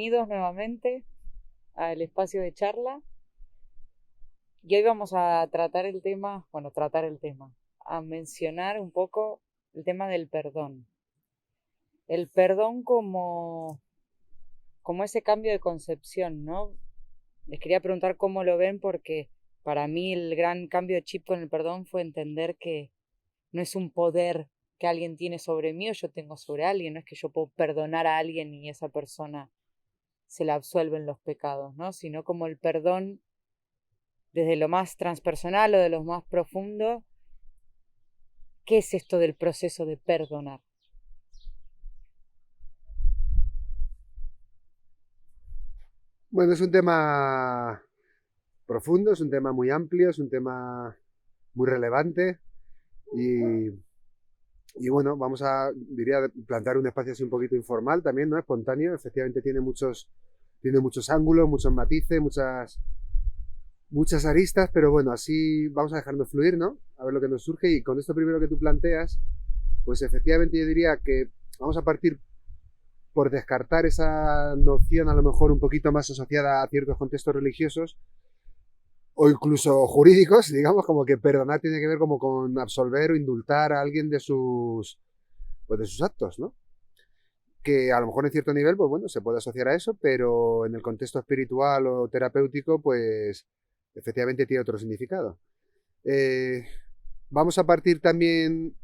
bienvenidos nuevamente al espacio de charla. Y hoy vamos a tratar a mencionar un poco el tema del perdón. El perdón como ese cambio de concepción, ¿no? Les quería preguntar cómo lo ven, porque para mí el gran cambio de chip con el perdón fue entender que no es un poder que alguien tiene sobre mí o yo tengo sobre alguien, no es que yo puedo perdonar a alguien y esa persona se le absuelven los pecados, ¿no? Sino como el perdón desde lo más transpersonal o de lo más profundo. ¿Qué es esto del proceso de perdonar? Bueno, es un tema profundo, es un tema muy amplio, es un tema muy relevante y, y bueno, diría, plantear un espacio así un poquito informal también, ¿no? Espontáneo, efectivamente tiene muchos ángulos, muchos matices, muchas aristas, pero bueno, así vamos a dejarlo fluir, ¿no? A ver lo que nos surge y con esto primero que tú planteas, pues efectivamente yo diría que vamos a partir por descartar esa noción a lo mejor un poquito más asociada a ciertos contextos religiosos o incluso jurídicos, digamos, como que perdonar tiene que ver como con absolver o indultar a alguien pues de sus actos, ¿no? Que a lo mejor en cierto nivel, pues bueno, se puede asociar a eso, pero en el contexto espiritual o terapéutico, pues efectivamente tiene otro significado. Eh, Vamos a partir también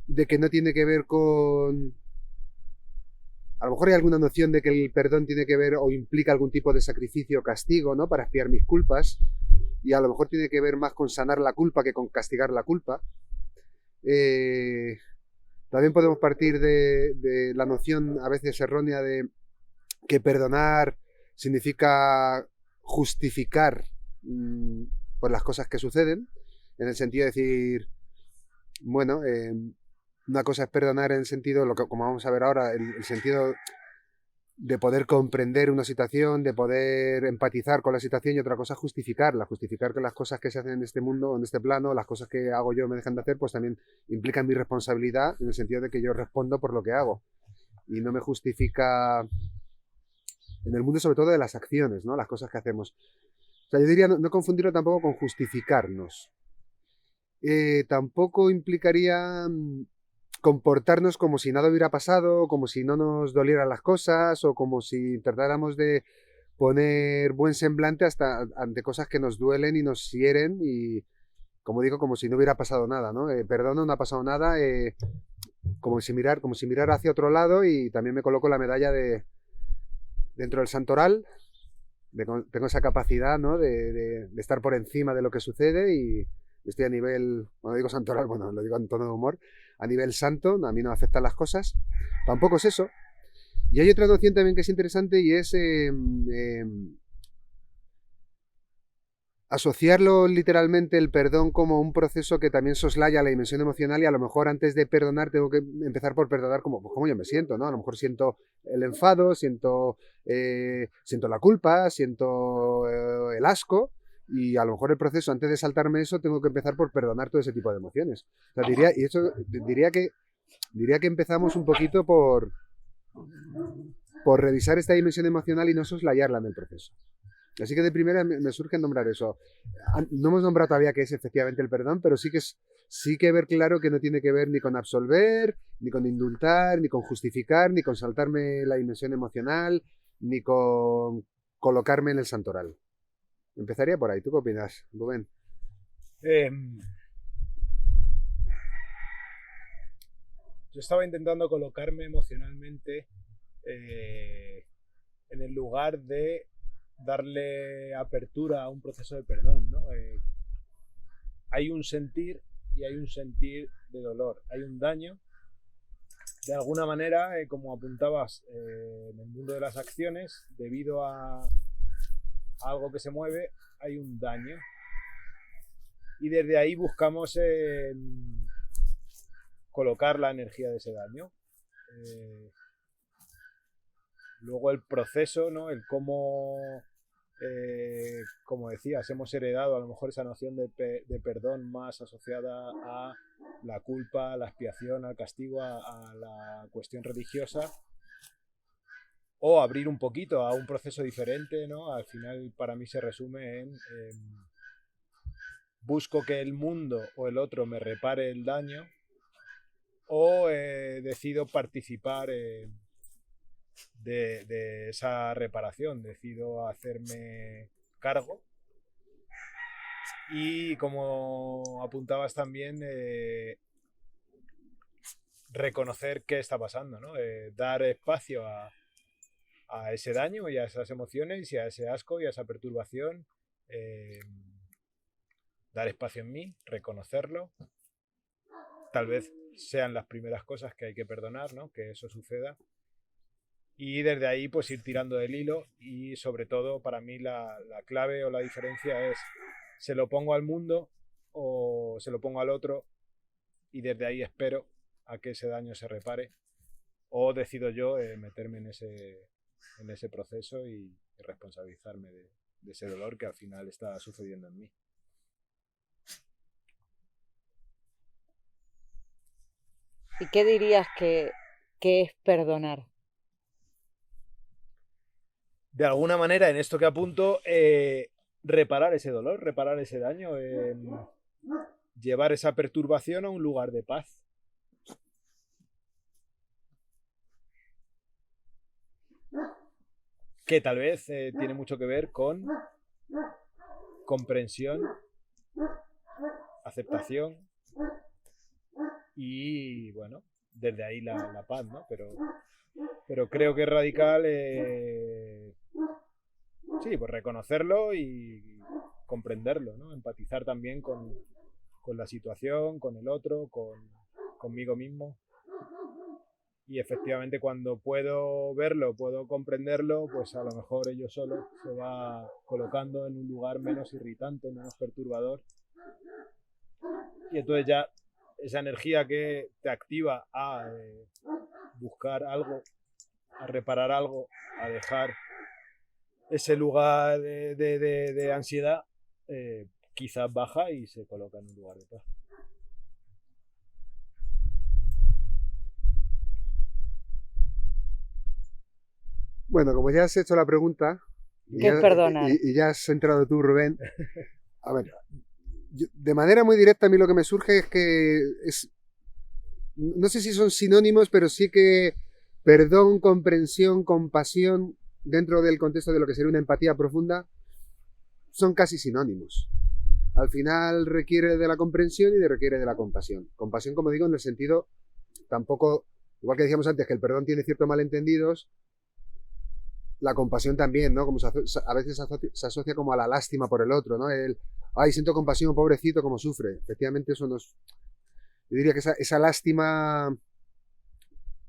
de que no tiene que ver con... A lo mejor hay alguna noción de que el perdón tiene que ver o implica algún tipo de sacrificio o castigo, ¿no? Para expiar mis culpas. Y a lo mejor tiene que ver más con sanar la culpa que con castigar la culpa. Eh, También podemos partir de la noción a veces errónea de que perdonar significa justificar pues las cosas que suceden, en el sentido de decir, bueno, una cosa es perdonar en el sentido, como vamos a ver ahora, el sentido de poder comprender una situación, de poder empatizar con la situación y otra cosa es justificar que las cosas que se hacen en este mundo, en este plano, las cosas que hago yo me dejan de hacer, pues también implican mi responsabilidad en el sentido de que yo respondo por lo que hago y no me justifica en el mundo sobre todo de las acciones, ¿no? Las cosas que hacemos. O sea, yo diría no confundirlo tampoco con justificarnos. Tampoco implicaría comportarnos como si nada hubiera pasado, como si no nos dolieran las cosas o como si tratáramos de poner buen semblante hasta ante cosas que nos duelen y nos hieren y, como digo, como si no hubiera pasado nada, ¿no? Perdona, no ha pasado nada, como si mirar hacia otro lado y también me coloco la medalla de dentro del santoral, tengo esa capacidad, ¿no? De estar por encima de lo que sucede y estoy a nivel, cuando digo santoral, bueno, lo digo en tono de humor, a nivel santo, a mí no me afectan las cosas, tampoco es eso. Y hay otra noción también que es interesante y es asociarlo literalmente el perdón como un proceso que también soslaya la dimensión emocional y a lo mejor antes de perdonar tengo que empezar por perdonar como, pues, como yo me siento, ¿no? A lo mejor siento el enfado, siento la culpa, siento el asco y a lo mejor el proceso antes de saltarme eso tengo que empezar por perdonar todo ese tipo de emociones. O sea, diría que empezamos un poquito por revisar esta dimensión emocional y no soslayarla en el proceso. Así que de primera me surge nombrar eso. No hemos nombrado todavía qué es efectivamente el perdón, pero sí que ver claro que no tiene que ver ni con absolver, ni con indultar, ni con justificar, ni con saltarme la dimensión emocional, ni con colocarme en el santoral. Empezaría por ahí. ¿Tú qué opinas, Rubén? Eh, yo estaba intentando colocarme emocionalmente en el lugar de darle apertura a un proceso de perdón, ¿no? Hay un sentir y hay un sentir de dolor, hay un daño. De alguna manera, como apuntabas, en el mundo de las acciones, debido a algo que se mueve, hay un daño. Y desde ahí buscamos colocar la energía de ese daño. Luego el proceso, ¿no? El cómo, como decías, hemos heredado a lo mejor esa noción de perdón más asociada a la culpa, a la expiación, al castigo, a la cuestión religiosa. o abrir un poquito a un proceso diferente, ¿no? Al final para mí se resume en busco que el mundo o el otro me repare el daño, o decido participar de esa reparación, decido hacerme cargo. Y como apuntabas también, reconocer qué está pasando, ¿no? Dar espacio a ese daño y a esas emociones y a ese asco y a esa perturbación. Dar espacio en mí, reconocerlo. Tal vez sean las primeras cosas que hay que perdonar, ¿no? Que eso suceda. Y desde ahí pues ir tirando del hilo, y sobre todo para mí la clave o la diferencia es: se lo pongo al mundo o se lo pongo al otro, y desde ahí espero a que ese daño se repare, o decido yo meterme en ese proceso y responsabilizarme de ese dolor que al final está sucediendo en mí. ¿Y qué dirías que es perdonar? De alguna manera, en esto que apunto, reparar ese dolor, reparar ese daño, llevar esa perturbación a un lugar de paz. Que tal vez tiene mucho que ver con comprensión, aceptación y, bueno, desde ahí la paz, ¿no? Pero creo que es radical, sí, pues reconocerlo y comprenderlo, ¿no? Empatizar también con la situación, con el otro, conmigo mismo. Y efectivamente, cuando puedo verlo, puedo comprenderlo, pues a lo mejor ello solo se va colocando en un lugar menos irritante, menos perturbador. Y entonces ya esa energía que te activa a buscar algo, a reparar algo, a dejar ese lugar de ansiedad, quizás baja y se coloca en un lugar de paz. Bueno, como ya has hecho la pregunta ¿Qué es perdonar? y ya has entrado tú, Rubén, a ver, de manera muy directa a mí lo que me surge es que no sé si son sinónimos, pero sí que perdón, comprensión, compasión, dentro del contexto de lo que sería una empatía profunda, son casi sinónimos. Al final requiere de la comprensión y requiere de la compasión. Compasión, como digo, en el sentido, tampoco, igual que decíamos antes, que el perdón tiene ciertos malentendidos, la compasión también, ¿no? Como a veces se asocia como a la lástima por el otro, ¿no? Ay, siento compasión, pobrecito, cómo sufre. Efectivamente, eso nos... Yo diría que esa lástima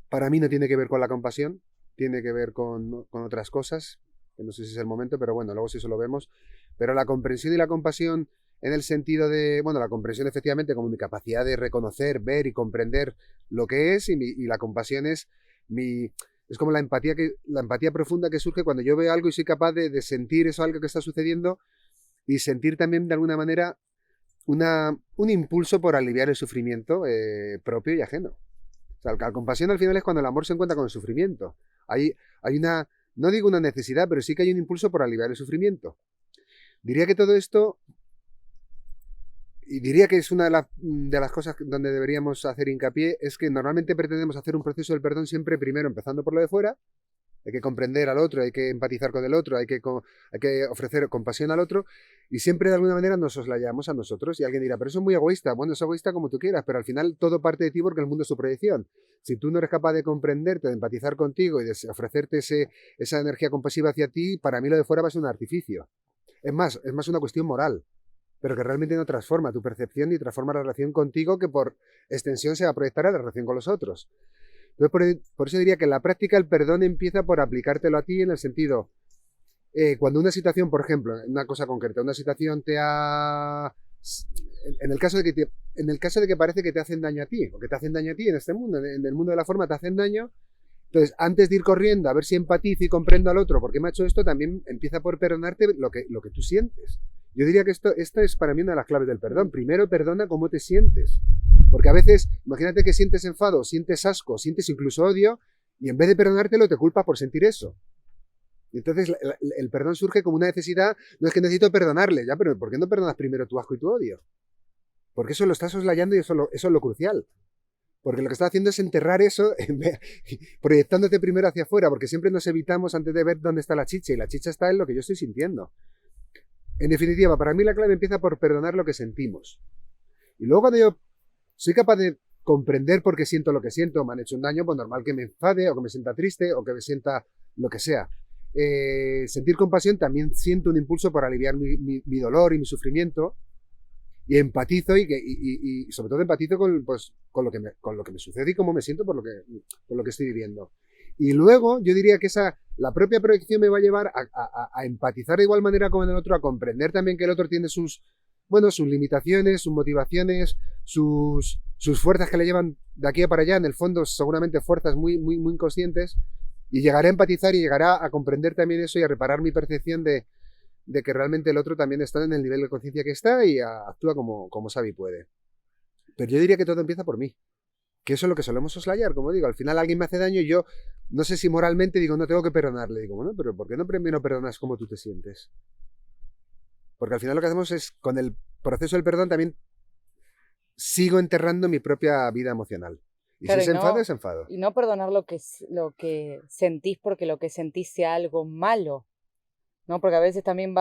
para mí no tiene que ver con la compasión, tiene que ver con otras cosas, que no sé si es el momento, pero bueno, luego sí eso lo vemos. Pero la comprensión y la compasión en el sentido de, bueno, la comprensión efectivamente como mi capacidad de reconocer, ver y comprender lo que es, y la compasión es es como la empatía profunda que surge cuando yo veo algo y soy capaz de sentir eso, algo que está sucediendo, y sentir también de alguna manera un impulso por aliviar el sufrimiento propio y ajeno. O sea, la compasión al final es cuando el amor se encuentra con el sufrimiento. Hay una, no digo una necesidad, pero sí que hay un impulso por aliviar el sufrimiento. Diría que todo esto, y diría que es una de las cosas donde deberíamos hacer hincapié, es que normalmente pretendemos hacer un proceso del perdón siempre primero empezando por lo de fuera. Hay que comprender al otro, hay que empatizar con el otro, hay que ofrecer compasión al otro, y siempre de alguna manera nos soslayamos a nosotros. Y alguien dirá, pero eso es muy egoísta. Bueno, es egoísta como tú quieras, pero al final todo parte de ti porque el mundo es tu proyección. Si tú no eres capaz de comprenderte, de empatizar contigo y de ofrecerte esa energía compasiva hacia ti, para mí lo de fuera va a ser un artificio. Es más una cuestión moral, pero que realmente no transforma tu percepción ni transforma la relación contigo, que por extensión se va a proyectar a la relación con los otros. Entonces, por eso diría que en la práctica el perdón empieza por aplicártelo a ti, en el sentido, cuando una situación, por ejemplo, una cosa concreta, una situación te ha... En el caso de que parece que te hacen daño a ti, o que te hacen daño a ti en este mundo, en el mundo de la forma te hacen daño, entonces antes de ir corriendo a ver si empatizo y comprendo al otro porque me ha hecho esto, también empieza por perdonarte lo que tú sientes. Yo diría que esta es para mí una de las claves del perdón. Primero perdona cómo te sientes. Porque a veces, imagínate que sientes enfado, sientes asco, sientes incluso odio, Y en vez de perdonártelo, te culpas por sentir eso. Y entonces el perdón surge como una necesidad, no es que necesito perdonarle, ya, pero ¿por qué no perdonas primero tu asco y tu odio? Porque eso lo estás soslayando y eso es lo crucial. Porque lo que estás haciendo es enterrar eso, proyectándote primero hacia afuera, porque siempre nos evitamos antes de ver dónde está la chicha, y la chicha está en lo que yo estoy sintiendo. En definitiva, para mí la clave empieza por perdonar lo que sentimos. Y luego cuando yo soy capaz de comprender por qué siento lo que siento, me han hecho un daño, pues normal que me enfade, o que me sienta triste, o que me sienta lo que sea. Sentir compasión, también siento un impulso por aliviar mi dolor y mi sufrimiento, y empatizo y sobre todo empatizo con lo que me sucede y cómo me siento por lo que estoy viviendo. Y luego yo diría que la propia proyección me va a llevar a empatizar de igual manera con el otro, a comprender también que el otro tiene sus limitaciones, sus motivaciones, sus fuerzas que le llevan de aquí a para allá, en el fondo seguramente fuerzas muy, muy, muy inconscientes, y llegaré a empatizar y llegará a comprender también eso y a reparar mi percepción de que realmente el otro también está en el nivel de conciencia que está y actúa como sabe y puede. Pero yo diría que todo empieza por mí, que eso es lo que solemos soslayar, como digo, al final alguien me hace daño y yo no sé si moralmente digo, no tengo que perdonarle, digo, bueno, pero ¿por qué no primero perdonas cómo tú te sientes? Porque al final lo que hacemos es, con el proceso del perdón también sigo enterrando mi propia vida emocional. Y Claro, si se enfada, es enfado. y no perdonar lo que sentís porque lo que sentís sea algo malo, ¿no? Porque a veces también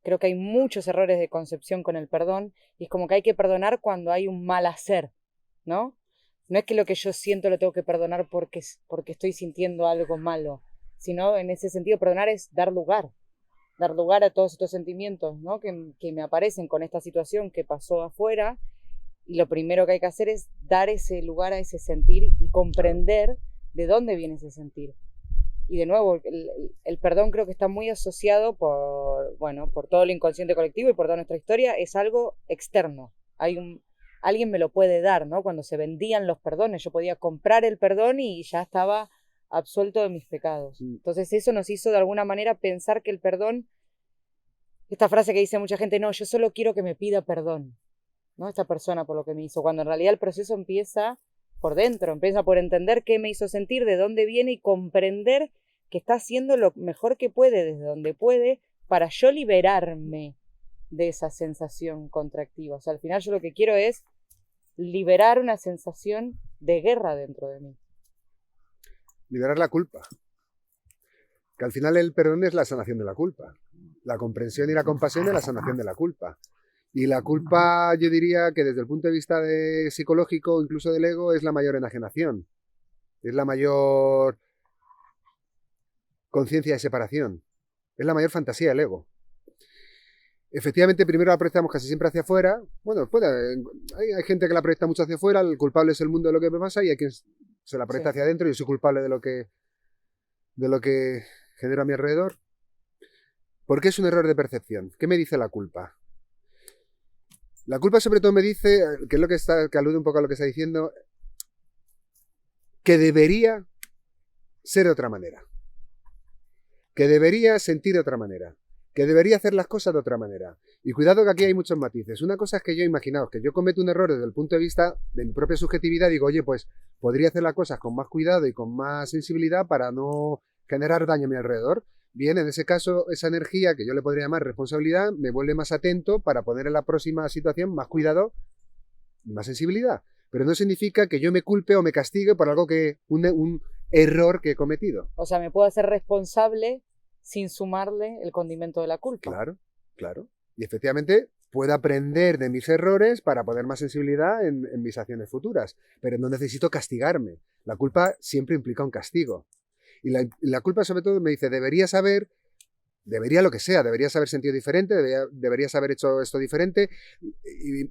creo que hay muchos errores de concepción con el perdón, y es como que hay que perdonar cuando hay un mal hacer, ¿no? No es que lo que yo siento lo tengo que perdonar porque estoy sintiendo algo malo, sino en ese sentido perdonar es dar lugar a todos estos sentimientos, ¿no? que me aparecen con esta situación que pasó afuera. Y lo primero que hay que hacer es dar ese lugar a ese sentir y comprender de dónde viene ese sentir. Y de nuevo, el perdón creo que está muy asociado por todo el inconsciente colectivo y por toda nuestra historia. Es algo externo. Alguien me lo puede dar, ¿no? Cuando se vendían los perdones, yo podía comprar el perdón y ya estaba absuelto de mis pecados. Entonces eso nos hizo de alguna manera pensar que el perdón, esta frase que dice mucha gente, no, yo solo quiero que me pida perdón, ¿no? Esta persona por lo que me hizo, cuando en realidad el proceso empieza por dentro, empieza por entender qué me hizo sentir, de dónde viene y comprender que está haciendo lo mejor que puede, desde donde puede, para yo liberarme de esa sensación contractiva. O sea, al final yo lo que quiero es liberar una sensación de guerra dentro de mí. Liberar la culpa. Que al final el perdón es la sanación de la culpa. La comprensión y la compasión es la sanación de la culpa. Y la culpa, yo diría que desde el punto de vista psicológico, incluso del ego, es la mayor enajenación. Es la mayor conciencia de separación. Es la mayor fantasía del ego. Efectivamente, primero la proyectamos casi siempre hacia afuera. Bueno, hay gente que la proyecta mucho hacia afuera, el culpable es el mundo de lo que me pasa, y hay quien se la proyecta hacia adentro, yo soy culpable de lo que genero a mi alrededor. ¿Por qué es un error de percepción? ¿Qué me dice la culpa? La culpa sobre todo me dice, que es lo que alude un poco a lo que está diciendo, que debería ser de otra manera. Que debería sentir de otra manera. Que debería hacer las cosas de otra manera. Y cuidado que aquí hay muchos matices. Una cosa es que yo imaginaos que yo cometo un error desde el punto de vista de mi propia subjetividad, digo, oye, pues podría hacer las cosas con más cuidado y con más sensibilidad para no generar daño a mi alrededor. Bien, en ese caso, esa energía que yo le podría llamar responsabilidad me vuelve más atento para poner en la próxima situación más cuidado y más sensibilidad. Pero no significa que yo me culpe o me castigue por algo un error que he cometido. O sea, me puedo hacer responsable sin sumarle el condimento de la culpa. Claro, claro. Y efectivamente puedo aprender de mis errores para poner más sensibilidad en mis acciones futuras. Pero no necesito castigarme. La culpa siempre implica un castigo. Y la culpa sobre todo me dice, deberías haber sentido diferente, deberías haber hecho esto diferente. ¿Y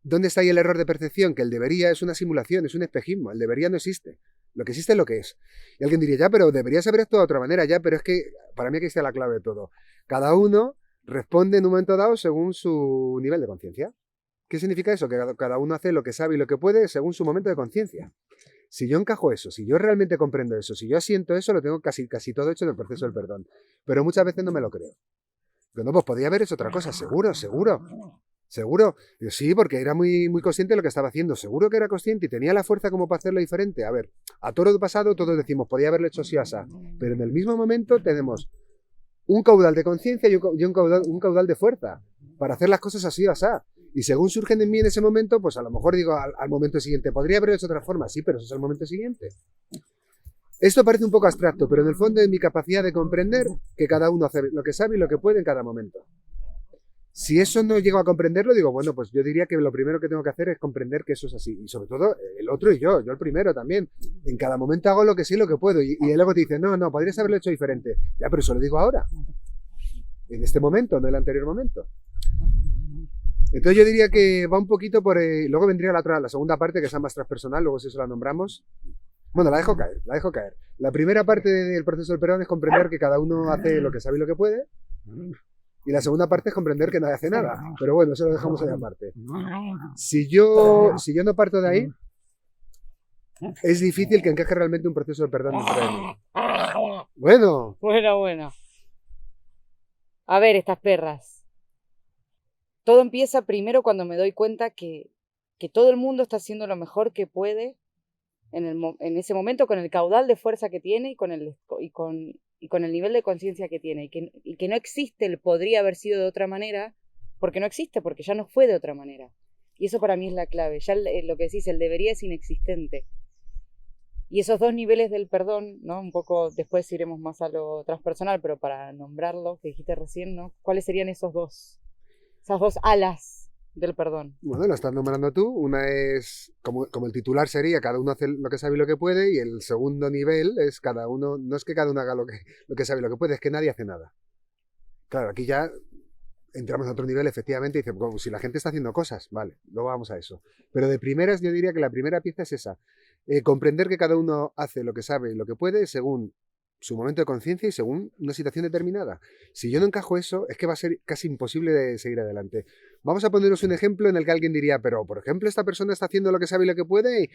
dónde está ahí el error de percepción? Que el debería es una simulación, es un espejismo. El debería no existe. Lo que existe es lo que es. Y alguien diría, ya, pero deberías haber actuado de otra manera, ya, pero es que para mí aquí está la clave de todo. Cada uno responde en un momento dado según su nivel de conciencia. ¿Qué significa eso? Que cada uno hace lo que sabe y lo que puede según su momento de conciencia. Si yo encajo eso, si yo realmente comprendo eso, si yo siento eso, lo tengo casi todo hecho en el proceso del perdón. Pero muchas veces no me lo creo. Pero no, pues podría haber hecho otra cosa, seguro. Sí, porque era muy, muy consciente de lo que estaba haciendo. Seguro que era consciente y tenía la fuerza como para hacerlo diferente. A ver, A toro pasado todos decimos, podía haberlo hecho así o así, pero en el mismo momento tenemos un caudal de conciencia y un caudal de fuerza para hacer las cosas así o así. Y según surgen en mí en ese momento, pues a lo mejor digo al momento siguiente, podría haberlo hecho de otra forma, sí, pero eso es el momento siguiente. Esto parece un poco abstracto, pero en el fondo es mi capacidad de comprender que cada uno hace lo que sabe y lo que puede en cada momento. Si eso no llego a comprenderlo, digo, bueno, pues yo diría que lo primero que tengo que hacer es comprender que eso es así. Y sobre todo el otro y yo el primero también. En cada momento hago lo que sí, lo que puedo. Y el ego te dice, no, podrías haberlo hecho diferente. Ya, pero eso lo digo ahora. En este momento, no en el anterior momento. Entonces yo diría que va un poquito por... luego vendría la segunda parte, que es más transpersonal, luego si eso la nombramos. Bueno, la dejo caer. La primera parte del proceso del perdón es comprender que cada uno hace lo que sabe y lo que puede. Y la segunda parte es comprender que nadie hace nada. Pero bueno, eso lo dejamos ahí aparte. Si yo no parto de ahí, es difícil que encaje realmente un proceso de perdón dentro de mí. Bueno. Bueno. A ver, estas perras. Todo empieza primero cuando me doy cuenta que todo el mundo está haciendo lo mejor que puede en ese momento, con el caudal de fuerza que tiene y con el nivel de conciencia que tiene, y que no existe el podría haber sido de otra manera, porque no existe, porque ya no fue de otra manera. Y eso para mí es la clave. Ya lo que decís, el debería es inexistente. Y esos dos niveles del perdón, ¿no? Un poco después iremos más a lo transpersonal, pero para nombrarlo, que dijiste recién, ¿no? ¿Cuáles serían esas dos alas del perdón? Bueno, lo estás nombrando tú. Una es, como el titular sería, cada uno hace lo que sabe y lo que puede, y el segundo nivel es cada uno, no es que cada uno haga lo que sabe y lo que puede, es que nadie hace nada. Claro, aquí ya entramos a otro nivel, efectivamente, y dice, bueno, si la gente está haciendo cosas, vale, luego vamos a eso. Pero de primeras yo diría que la primera pieza es esa, comprender que cada uno hace lo que sabe y lo que puede según su momento de conciencia y según una situación determinada. Si yo no encajo eso, es que va a ser casi imposible de seguir adelante. Vamos a poneros un ejemplo en el que alguien diría, pero por ejemplo esta persona está haciendo lo que sabe y lo que puede.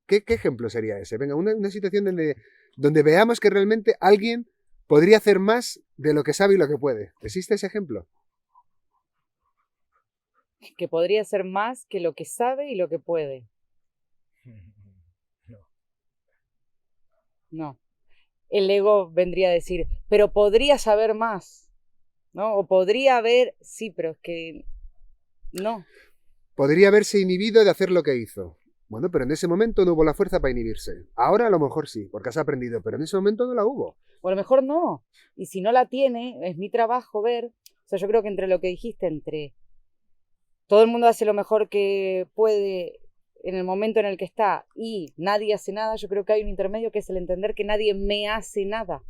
¿Qué ejemplo sería ese? Venga, una situación donde veamos que realmente alguien podría hacer más de lo que sabe y lo que puede. ¿Existe ese ejemplo? Que podría hacer más que lo que sabe y lo que puede. No. El ego vendría a decir, pero podría saber más, ¿no? O podría haber, sí, pero es que no. Podría haberse inhibido de hacer lo que hizo. Bueno, pero en ese momento no hubo la fuerza para inhibirse. Ahora a lo mejor sí, porque has aprendido, pero en ese momento no la hubo. O a lo mejor no. Y si no la tiene, es mi trabajo ver. O sea, yo creo que entre lo que dijiste, entre todo el mundo hace lo mejor que puede en el momento en el que está y nadie hace nada, yo creo que hay un intermedio que es el entender que nadie me hace nada.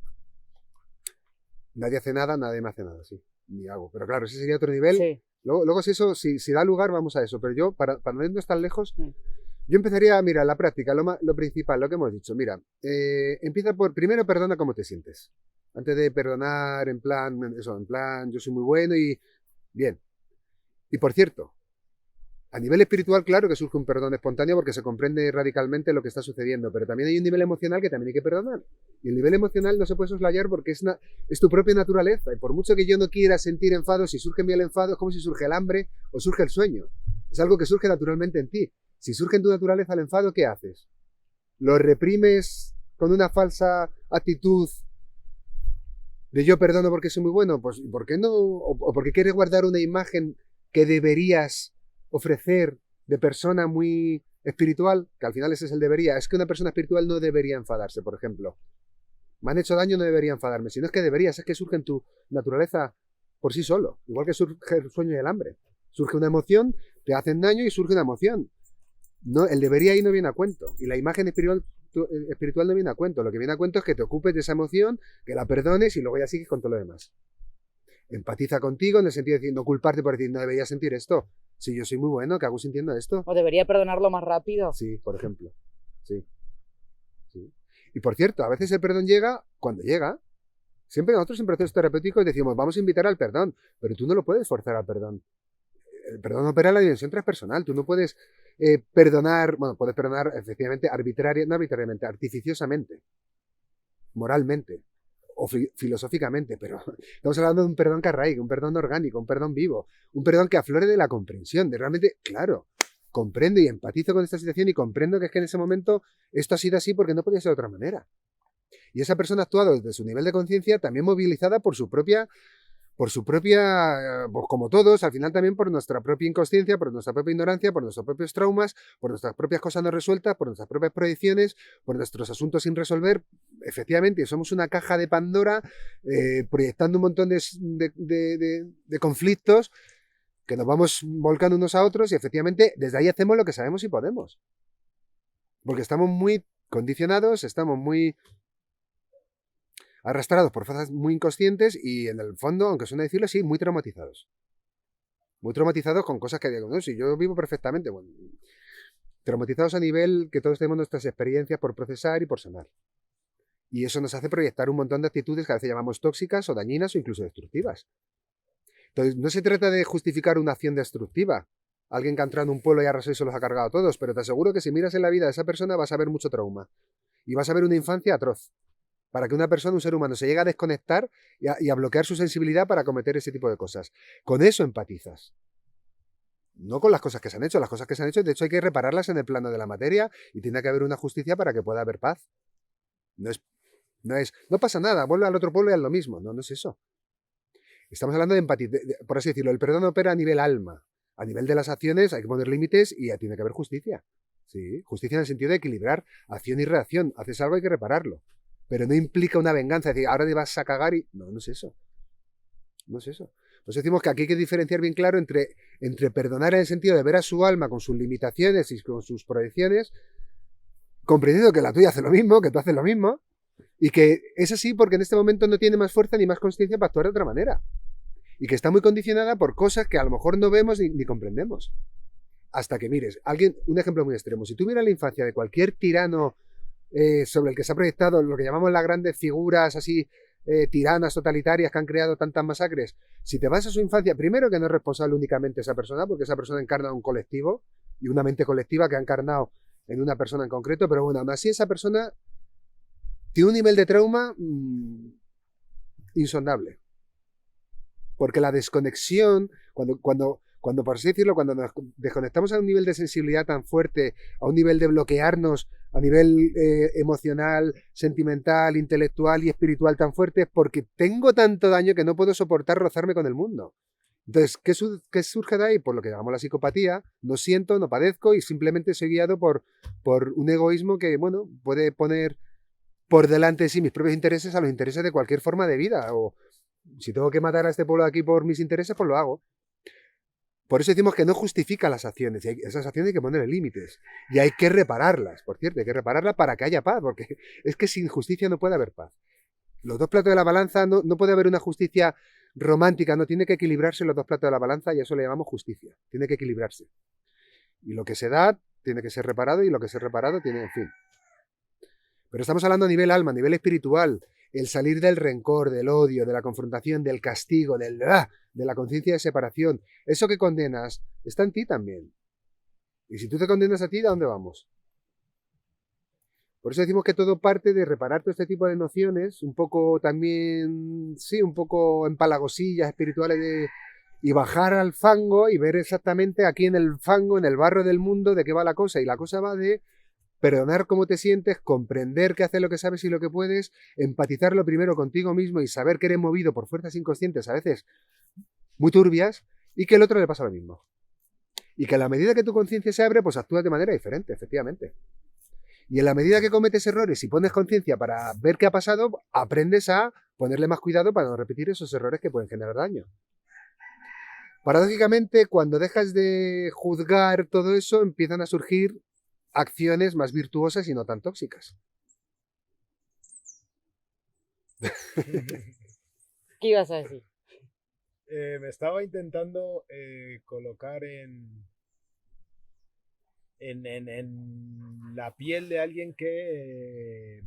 Nadie hace nada, nadie me hace nada, sí. Ni hago. Pero claro, ese sería otro nivel. Sí. Luego si da lugar, vamos a eso. Pero yo, para no irnos tan lejos, yo empezaría, mira, la práctica, lo principal, lo que hemos dicho. Mira, empieza por, primero perdona cómo te sientes. Antes de perdonar en plan, yo soy muy bueno y bien. Y por cierto, a nivel espiritual, claro que surge un perdón espontáneo porque se comprende radicalmente lo que está sucediendo, pero también hay un nivel emocional que también hay que perdonar. Y el nivel emocional no se puede soslayar porque es tu propia naturaleza. Y por mucho que yo no quiera sentir enfado, si surge en mí el enfado, es como si surge el hambre o surge el sueño. Es algo que surge naturalmente en ti. Si surge en tu naturaleza el enfado, ¿qué haces? ¿Lo reprimes con una falsa actitud de yo perdono porque soy muy bueno? Pues ¿por qué no? ¿O porque quieres guardar una imagen que deberías ofrecer de persona muy espiritual? Que al final ese es el debería. Es que una persona espiritual no debería enfadarse, por ejemplo. Me han hecho daño, no debería enfadarme. Si no es que deberías, es que surge en tu naturaleza por sí solo. Igual que surge el sueño y el hambre. Surge una emoción, te hacen daño y surge una emoción. No, el debería ahí no viene a cuento. Y la imagen espiritual no viene a cuento. Lo que viene a cuento es que te ocupes de esa emoción, que la perdones y luego ya sigues con todo lo demás. Empatiza contigo en el sentido de no culparte por decir, no debería sentir esto. Si yo soy muy bueno, ¿qué hago sintiendo esto? ¿O debería perdonarlo más rápido? Sí, por ejemplo. Sí. Y por cierto, a veces el perdón llega cuando llega. Siempre nosotros en procesos terapéuticos decimos, vamos a invitar al perdón, pero tú no lo puedes forzar al perdón. El perdón opera en la dimensión transpersonal. Tú no puedes perdonar, bueno, puedes perdonar efectivamente no arbitrariamente, artificiosamente, moralmente o filosóficamente, pero estamos hablando de un perdón que arraigue, un perdón orgánico, un perdón vivo, un perdón que aflore de la comprensión, de realmente, claro, comprendo y empatizo con esta situación y comprendo que es que en ese momento esto ha sido así porque no podía ser de otra manera. Y esa persona ha actuado desde su nivel de conciencia, también movilizada por su propia, pues como todos, al final también por nuestra propia inconsciencia, por nuestra propia ignorancia, por nuestros propios traumas, por nuestras propias cosas no resueltas, por nuestras propias proyecciones, por nuestros asuntos sin resolver. Efectivamente, somos una caja de Pandora proyectando un montón de conflictos que nos vamos volcando unos a otros y efectivamente desde ahí hacemos lo que sabemos y podemos. Porque estamos muy condicionados, estamos muy arrastrados por fuerzas muy inconscientes y en el fondo, aunque suene decirlo, sí, muy traumatizados. Muy traumatizados con cosas que digo, no, si yo vivo perfectamente, bueno, traumatizados a nivel que todos tenemos nuestras experiencias por procesar y por sanar. Y eso nos hace proyectar un montón de actitudes que a veces llamamos tóxicas o dañinas o incluso destructivas. Entonces, no se trata de justificar una acción destructiva. Alguien que ha entrado en un pueblo y arrasó y se los ha cargado a todos, pero te aseguro que si miras en la vida de esa persona vas a ver mucho trauma. Y vas a ver una infancia atroz. Para que una persona, un ser humano, se llegue a desconectar y a bloquear su sensibilidad para cometer ese tipo de cosas. Con eso empatizas. No con las cosas que se han hecho. Las cosas que se han hecho, de hecho, hay que repararlas en el plano de la materia y tiene que haber una justicia para que pueda haber paz. No pasa nada, vuelve al otro pueblo y haz lo mismo. No, no es eso. Estamos hablando de empatía, por así decirlo. El perdón opera a nivel alma. A nivel de las acciones hay que poner límites y tiene que haber justicia. Sí, justicia en el sentido de equilibrar acción y reacción. Haces algo, hay que repararlo. Pero no implica una venganza, es decir, ahora te vas a cagar y... No, no es eso. No es eso. Nos decimos que aquí hay que diferenciar bien claro entre perdonar en el sentido de ver a su alma con sus limitaciones y con sus proyecciones, comprendiendo que la tuya hace lo mismo, que tú haces lo mismo, y que es así porque en este momento no tiene más fuerza ni más consciencia para actuar de otra manera. Y que está muy condicionada por cosas que a lo mejor no vemos ni comprendemos. Hasta que mires, un ejemplo muy extremo, si tú miras la infancia de cualquier tirano sobre el que se ha proyectado lo que llamamos las grandes figuras así tiranas, totalitarias que han creado tantas masacres, si te vas a su infancia, primero que no es responsable únicamente esa persona, porque esa persona encarna un colectivo y una mente colectiva que ha encarnado en una persona en concreto, pero bueno, aún así esa persona tiene un nivel de trauma insondable. Porque la desconexión, cuando por así decirlo, cuando nos desconectamos a un nivel de sensibilidad tan fuerte, a un nivel de bloquearnos, a nivel emocional, sentimental, intelectual y espiritual tan fuerte, es porque tengo tanto daño que no puedo soportar rozarme con el mundo. Entonces, ¿qué surge de ahí? Por lo que llamamos la psicopatía. No siento, no padezco y simplemente soy guiado por un egoísmo que, bueno, puede poner por delante de sí mis propios intereses a los intereses de cualquier forma de vida. O si tengo que matar a este pueblo de aquí por mis intereses, pues lo hago. Por eso decimos que no justifica las acciones. Y esas acciones hay que ponerle límites. Y hay que repararlas, por cierto. Hay que repararlas para que haya paz. Porque es que sin justicia no puede haber paz. Los dos platos de la balanza, no puede haber una justicia romántica. No tiene que equilibrarse los dos platos de la balanza y a eso le llamamos justicia. Tiene que equilibrarse. Y lo que se da tiene que ser reparado y lo que se ha reparado tiene, en fin. Pero estamos hablando a nivel alma, a nivel espiritual. El salir del rencor, del odio, de la confrontación, del castigo, de la conciencia de separación. Eso que condenas está en ti también. Y si tú te condenas a ti, ¿a dónde vamos? Por eso decimos que todo parte de reparar todo este tipo de nociones, un poco también, sí, un poco empalagosillas espirituales y bajar al fango y ver exactamente aquí en el fango, en el barro del mundo, de qué va la cosa. Y la cosa va de perdonar cómo te sientes, comprender que haces lo que sabes y lo que puedes, empatizarlo primero contigo mismo y saber que eres movido por fuerzas inconscientes, a veces muy turbias, y que el otro le pasa lo mismo. Y que a la medida que tu conciencia se abre, pues actúas de manera diferente, efectivamente. Y en la medida que cometes errores y pones conciencia para ver qué ha pasado, aprendes a ponerle más cuidado para no repetir esos errores que pueden generar daño. Paradójicamente, cuando dejas de juzgar todo eso, empiezan a surgir acciones más virtuosas y no tan tóxicas. ¿Qué ibas a decir? Me estaba intentando colocar en la piel de alguien que,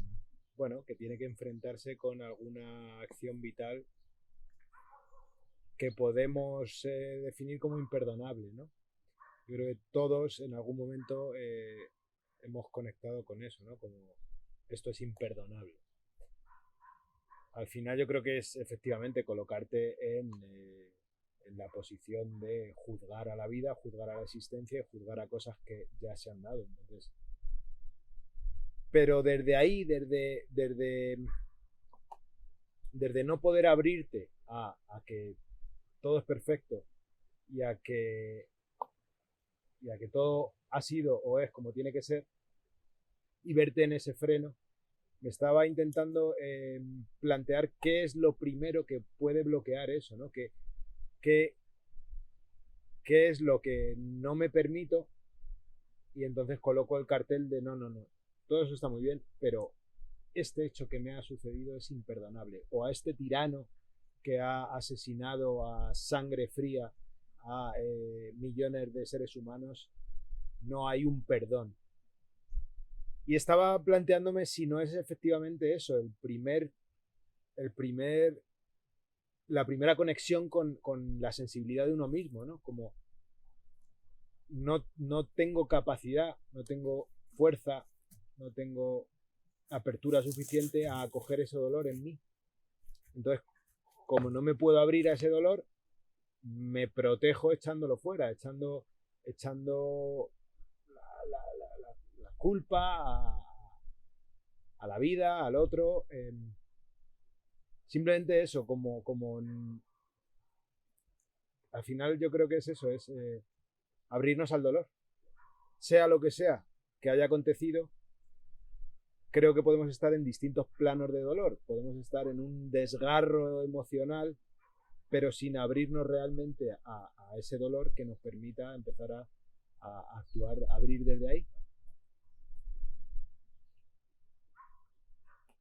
bueno, que tiene que enfrentarse con alguna acción vital que podemos definir como imperdonable, ¿no? Yo creo que todos en algún momento hemos conectado con eso, ¿no? Como esto es imperdonable. Al final yo creo que es efectivamente colocarte en en la posición de juzgar a la vida, juzgar a la existencia y juzgar a cosas que ya se han dado. Entonces, pero desde ahí, desde no poder abrirte a que todo es perfecto y a que todo ha sido o es como tiene que ser, y verte en ese freno, me estaba intentando plantear qué es lo primero que puede bloquear eso, ¿no? ¿Qué es lo que no me permito? Y entonces coloco el cartel de no, todo eso está muy bien, pero este hecho que me ha sucedido es imperdonable. O a este tirano que ha asesinado a sangre fría a millones de seres humanos, no hay un perdón. Y estaba planteándome si no es efectivamente eso, la primera conexión con la sensibilidad de uno mismo, ¿no? Como no tengo capacidad, no tengo fuerza, no tengo apertura suficiente a acoger ese dolor en mí. Entonces, como no me puedo abrir a ese dolor, me protejo echándolo fuera, echando la culpa a la vida, al otro. Simplemente eso, al final yo creo que es eso, es abrirnos al dolor. Sea lo que sea que haya acontecido, creo que podemos estar en distintos planos de dolor. Podemos estar en un desgarro emocional, pero sin abrirnos realmente a ese dolor que nos permita empezar a actuar, a abrir desde ahí.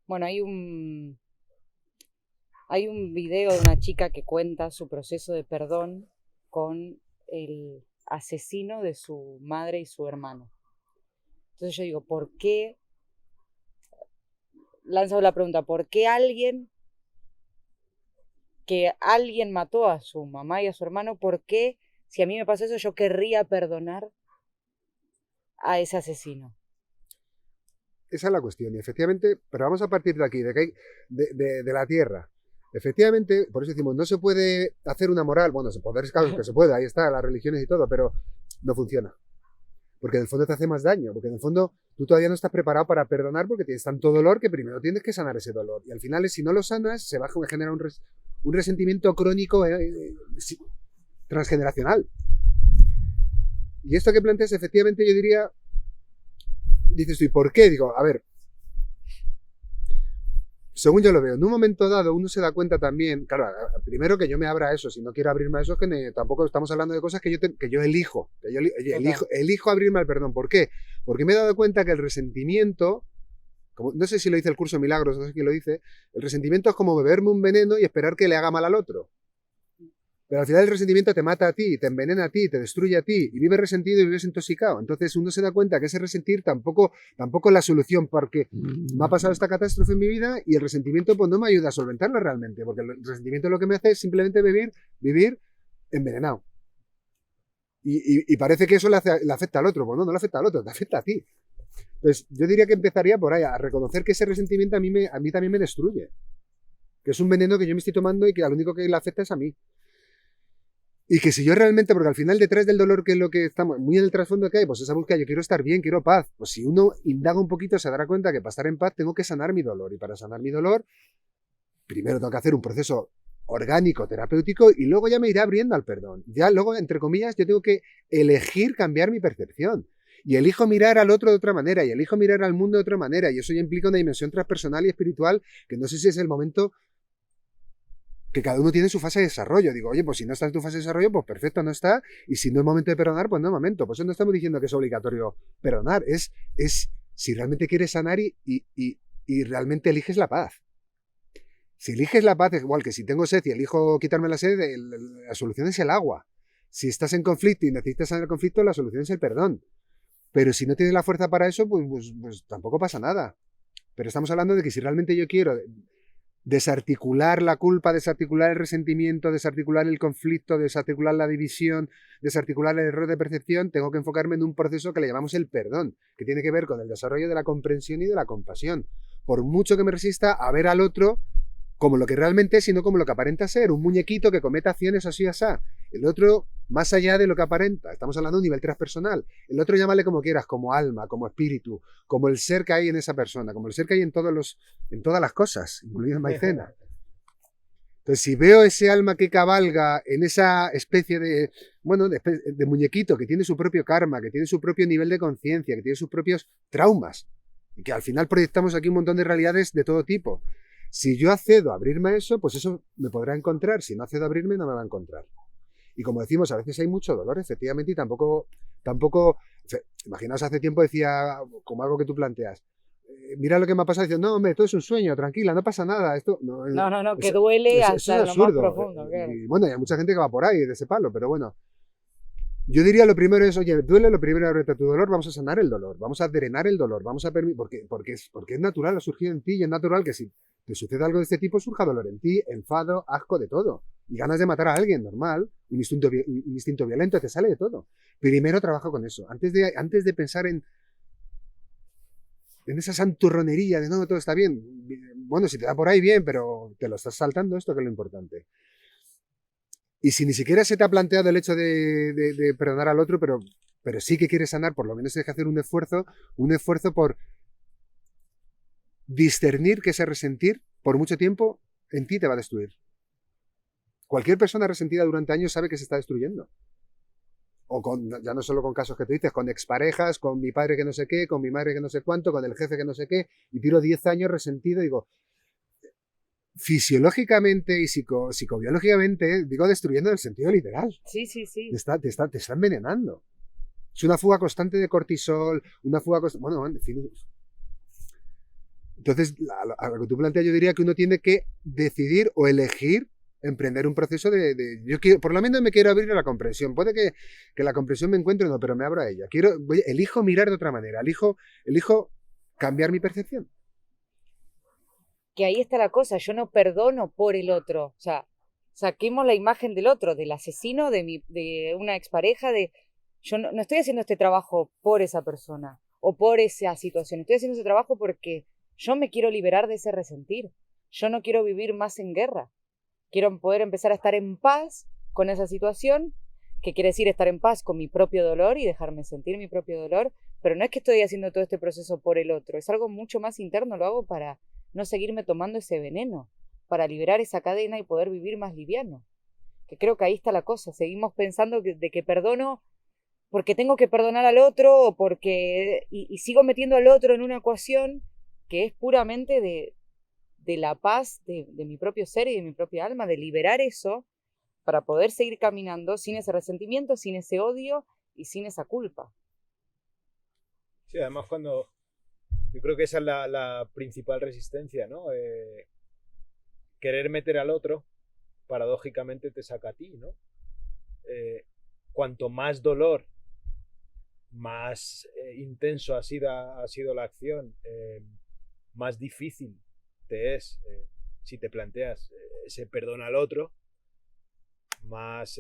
Bueno, hay un video de una chica que cuenta su proceso de perdón con el asesino de su madre y su hermano. Entonces yo digo, ¿por qué? Lanzo la pregunta, ¿por qué alguien mató a su mamá y a su hermano? ¿Por qué, si a mí me pasó eso, yo querría perdonar a ese asesino? Esa es la cuestión, y efectivamente, pero vamos a partir de aquí, de la tierra. Efectivamente, por eso decimos, no se puede hacer una moral, bueno, claro que se puede, ahí está, las religiones y todo, pero no funciona. Porque en el fondo te hace más daño, porque en el fondo tú todavía no estás preparado para perdonar porque tienes tanto dolor que primero tienes que sanar ese dolor. Y al final, si no lo sanas, se va a generar un resentimiento crónico transgeneracional. Y esto que planteas, efectivamente, yo diría, dices tú, ¿y por qué? Digo, a ver, según yo lo veo, en un momento dado uno se da cuenta también, claro, primero que yo me abra a eso, si no quiero abrirme a eso, que tampoco estamos hablando de cosas que yo elijo, elijo abrirme al perdón. ¿Por qué? Porque me he dado cuenta que el resentimiento, no sé si lo dice el curso de Milagros, no sé quién lo dice, el resentimiento es como beberme un veneno y esperar que le haga mal al otro. Pero al final el resentimiento te mata a ti, te envenena a ti, te destruye a ti, y vives resentido y vives intoxicado. Entonces uno se da cuenta que ese resentir tampoco es la solución, porque me ha pasado esta catástrofe en mi vida y el resentimiento pues no me ayuda a solventarla realmente, porque el resentimiento lo que me hace es simplemente vivir envenenado. Y parece que eso le afecta al otro. Pues no le afecta al otro, te afecta a ti. Entonces yo diría que empezaría por ahí, a reconocer que ese resentimiento a mí también me destruye. Que es un veneno que yo me estoy tomando y que al único que le afecta es a mí. Y que si yo realmente, porque al final detrás del dolor, que es lo que estamos, muy en el trasfondo que hay, pues esa búsqueda, yo quiero estar bien, quiero paz. Pues si uno indaga un poquito, se dará cuenta que para estar en paz tengo que sanar mi dolor. Y para sanar mi dolor, primero tengo que hacer un proceso orgánico, terapéutico, y luego ya me iré abriendo al perdón. Ya luego, entre comillas, yo tengo que elegir cambiar mi percepción. Y elijo mirar al otro de otra manera, y elijo mirar al mundo de otra manera. Y eso ya implica una dimensión transpersonal y espiritual, que no sé si es el momento que cada uno tiene su fase de desarrollo. Digo, oye, pues si no está en tu fase de desarrollo, pues perfecto, no está. Y si no es momento de perdonar, pues no es momento. Por eso no estamos diciendo que es obligatorio perdonar. Es si realmente quieres sanar y realmente eliges la paz. Si eliges la paz, es igual que si tengo sed y elijo quitarme la sed, la solución es el agua. Si estás en conflicto y necesitas sanar el conflicto, la solución es el perdón. Pero si no tienes la fuerza para eso, pues tampoco pasa nada. Pero estamos hablando de que si realmente yo quiero desarticular la culpa, desarticular el resentimiento, desarticular el conflicto, desarticular la división, desarticular el error de percepción, tengo que enfocarme en un proceso que le llamamos el perdón, que tiene que ver con el desarrollo de la comprensión y de la compasión. Por mucho que me resista a ver al otro como lo que realmente es y no como lo que aparenta ser, un muñequito que comete acciones así y así. El otro, más allá de lo que aparenta, estamos hablando de un nivel transpersonal. El otro llámale como quieras, como alma, como espíritu, como el ser que hay en esa persona, como el ser que hay en todas las cosas, incluido en Maicena. Entonces, si veo ese alma que cabalga en esa especie de, bueno, de muñequito que tiene su propio karma, que tiene su propio nivel de conciencia, que tiene sus propios traumas, y que al final proyectamos aquí un montón de realidades de todo tipo. Si yo accedo a abrirme a eso, pues eso me podrá encontrar. Si no accedo a abrirme, no me va a encontrar. Y como decimos, a veces hay mucho dolor, efectivamente, y tampoco, imaginaos, hace tiempo decía, como algo que tú planteas, mira lo que me ha pasado, diciendo, no, hombre, todo es un sueño, tranquila, no pasa nada. Esto, no, que duele eso hasta es lo más absurdo. profundo. Claro. Y bueno, hay mucha gente que va por ahí de ese palo, pero bueno. Yo diría lo primero es, oye, duele, lo primero es tu dolor, vamos a sanar el dolor, vamos a drenar el dolor, vamos a permitir, porque es natural, ha surgido en ti y es natural que si te sucede algo de este tipo surja dolor en ti, enfado, asco, de todo. Y ganas de matar a alguien, normal, un instinto violento, te sale de todo. Primero trabaja con eso, antes de pensar en esa santurronería de no, todo está bien. Bueno, si te da por ahí bien, pero te lo estás saltando, esto que es lo importante. Y si ni siquiera se te ha planteado el hecho de perdonar al otro, pero sí que quieres sanar, por lo menos tienes que hacer un esfuerzo por discernir que ese resentir por mucho tiempo en ti te va a destruir. Cualquier persona resentida durante años sabe que se está destruyendo. O ya no solo con casos que tú dices, con exparejas, con mi padre que no sé qué, con mi madre que no sé cuánto, con el jefe que no sé qué, y tiro 10 años resentido y digo, fisiológicamente y psicobiológicamente, digo, destruyendo en el sentido literal. Sí. Te está envenenando. Es una fuga constante de cortisol, una fuga constante... Bueno, en fin. Entonces, a lo que tú planteas, yo diría que uno tiene que decidir o elegir emprender un proceso yo quiero, por lo menos me quiero abrir a la comprensión. Puede que la comprensión me encuentre, no, pero me abro a ella. Elijo mirar de otra manera, elijo cambiar mi percepción. Que ahí está la cosa, yo no perdono por el otro, o sea, saquemos la imagen del otro, del asesino, de una expareja, yo no estoy haciendo este trabajo por esa persona o por esa situación, estoy haciendo ese trabajo porque yo me quiero liberar de ese resentir, yo no quiero vivir más en guerra, quiero poder empezar a estar en paz con esa situación, que quiere decir estar en paz con mi propio dolor y dejarme sentir mi propio dolor, pero no es que estoy haciendo todo este proceso por el otro, es algo mucho más interno, lo hago para no seguirme tomando ese veneno, para liberar esa cadena y poder vivir más liviano. Que creo que ahí está la cosa. Seguimos pensando de que perdono porque tengo que perdonar al otro o porque... Y sigo metiendo al otro en una ecuación que es puramente de la paz de mi propio ser y de mi propia alma, de liberar eso para poder seguir caminando sin ese resentimiento, sin ese odio y sin esa culpa. Sí, además cuando... Yo creo que esa es la principal resistencia, ¿no? Querer meter al otro, paradójicamente te saca a ti, ¿no? Cuanto más dolor, más intenso ha sido la acción, más difícil te es, si te planteas ese perdón al otro, más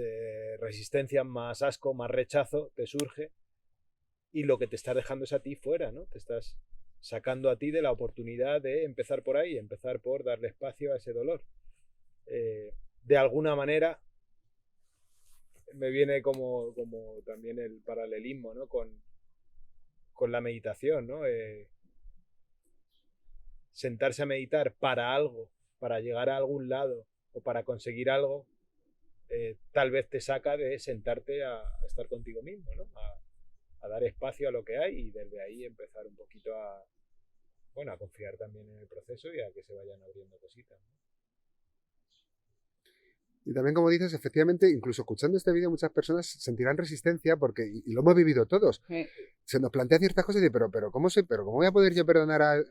resistencia, más asco, más rechazo te surge, y lo que te está dejando es a ti fuera, ¿no? Te estás sacando a ti de la oportunidad de empezar por ahí, empezar por darle espacio a ese dolor. De alguna manera me viene como también el paralelismo, ¿no? con la meditación, ¿no? Sentarse a meditar para algo, para llegar a algún lado o para conseguir algo, tal vez te saca de sentarte a estar contigo mismo, ¿no? A dar espacio a lo que hay y desde ahí empezar un poquito a confiar también en el proceso y a que se vayan abriendo cositas, ¿no? Y también, como dices, efectivamente, incluso escuchando este vídeo, muchas personas sentirán resistencia porque, y lo hemos vivido todos, se nos plantea ciertas cosas y dicen, pero ¿cómo voy a poder yo perdonar a...?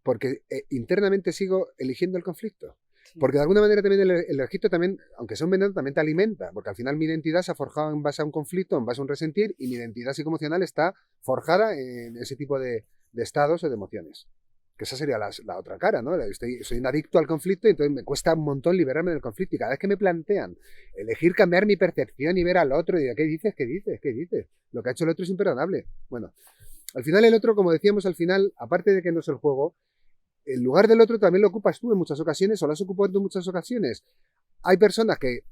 Porque internamente sigo eligiendo el conflicto. Sí. Porque de alguna manera también el registro también, aunque sea un veneno, también te alimenta, porque al final mi identidad se ha forjado en base a un conflicto, en base a un resentir, y mi identidad psicoemocional está forjada en ese tipo de estados o de emociones. Que esa sería la otra cara, ¿no? Soy un adicto al conflicto y entonces me cuesta un montón liberarme del conflicto. Y cada vez que me plantean elegir cambiar mi percepción y ver al otro, y digo, ¿qué dices? Lo que ha hecho el otro es imperdonable. Bueno, al final el otro, como decíamos, aparte de que no es el juego, el lugar del otro también lo ocupas tú en muchas ocasiones o lo has ocupado en muchas ocasiones. Hay personas que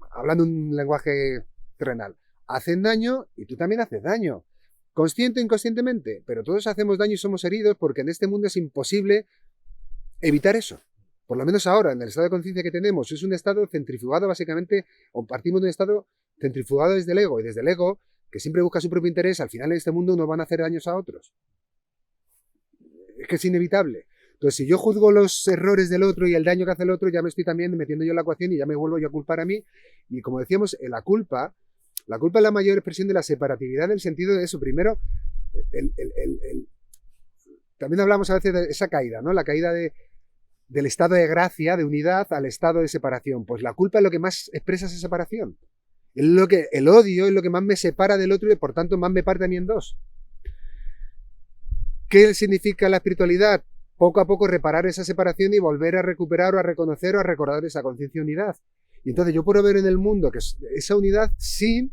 hablando un lenguaje terrenal, hacen daño y tú también haces daño. Consciente o inconscientemente, pero todos hacemos daño y somos heridos porque en este mundo es imposible evitar eso. Por lo menos ahora, en el estado de conciencia que tenemos, es un estado centrifugado básicamente, o partimos de un estado centrifugado desde el ego, y desde el ego, que siempre busca su propio interés, al final en este mundo no van a hacer daños a otros. Es que es inevitable. Entonces, si yo juzgo los errores del otro y el daño que hace el otro, ya me estoy también metiendo yo en la ecuación y ya me vuelvo yo a culpar a mí. Y como decíamos, la culpa es la mayor expresión de la separatividad del sentido de eso. Primero, también hablamos a veces de esa caída, ¿no? La caída del estado de gracia, de unidad, al estado de separación. Pues la culpa es lo que más expresa esa separación. El odio es lo que más me separa del otro y por tanto más me parte a mí en dos. ¿Qué significa la espiritualidad? Poco a poco reparar esa separación y volver a recuperar o a reconocer o a recordar esa conciencia de unidad. Y entonces yo puedo ver en el mundo que esa unidad sin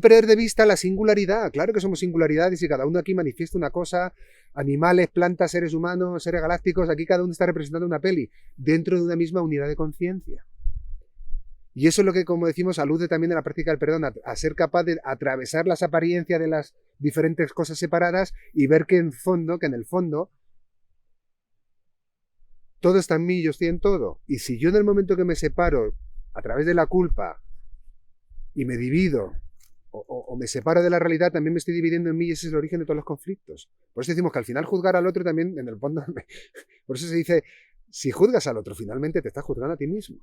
perder de vista la singularidad. Claro que somos singularidades y cada uno aquí manifiesta una cosa, animales, plantas, seres humanos, seres galácticos, aquí cada uno está representando una peli dentro de una misma unidad de conciencia. Y eso es lo que, como decimos, alude también a la práctica del perdón, a ser capaz de atravesar las apariencias de las diferentes cosas separadas y ver que en el fondo, todo está en mí y yo estoy en todo. Y si yo en el momento que me separo a través de la culpa y me divido o me separo de la realidad, también me estoy dividiendo en mí y ese es el origen de todos los conflictos. Por eso decimos que al final juzgar al otro también, en el fondo, por eso se dice, si juzgas al otro, finalmente te estás juzgando a ti mismo.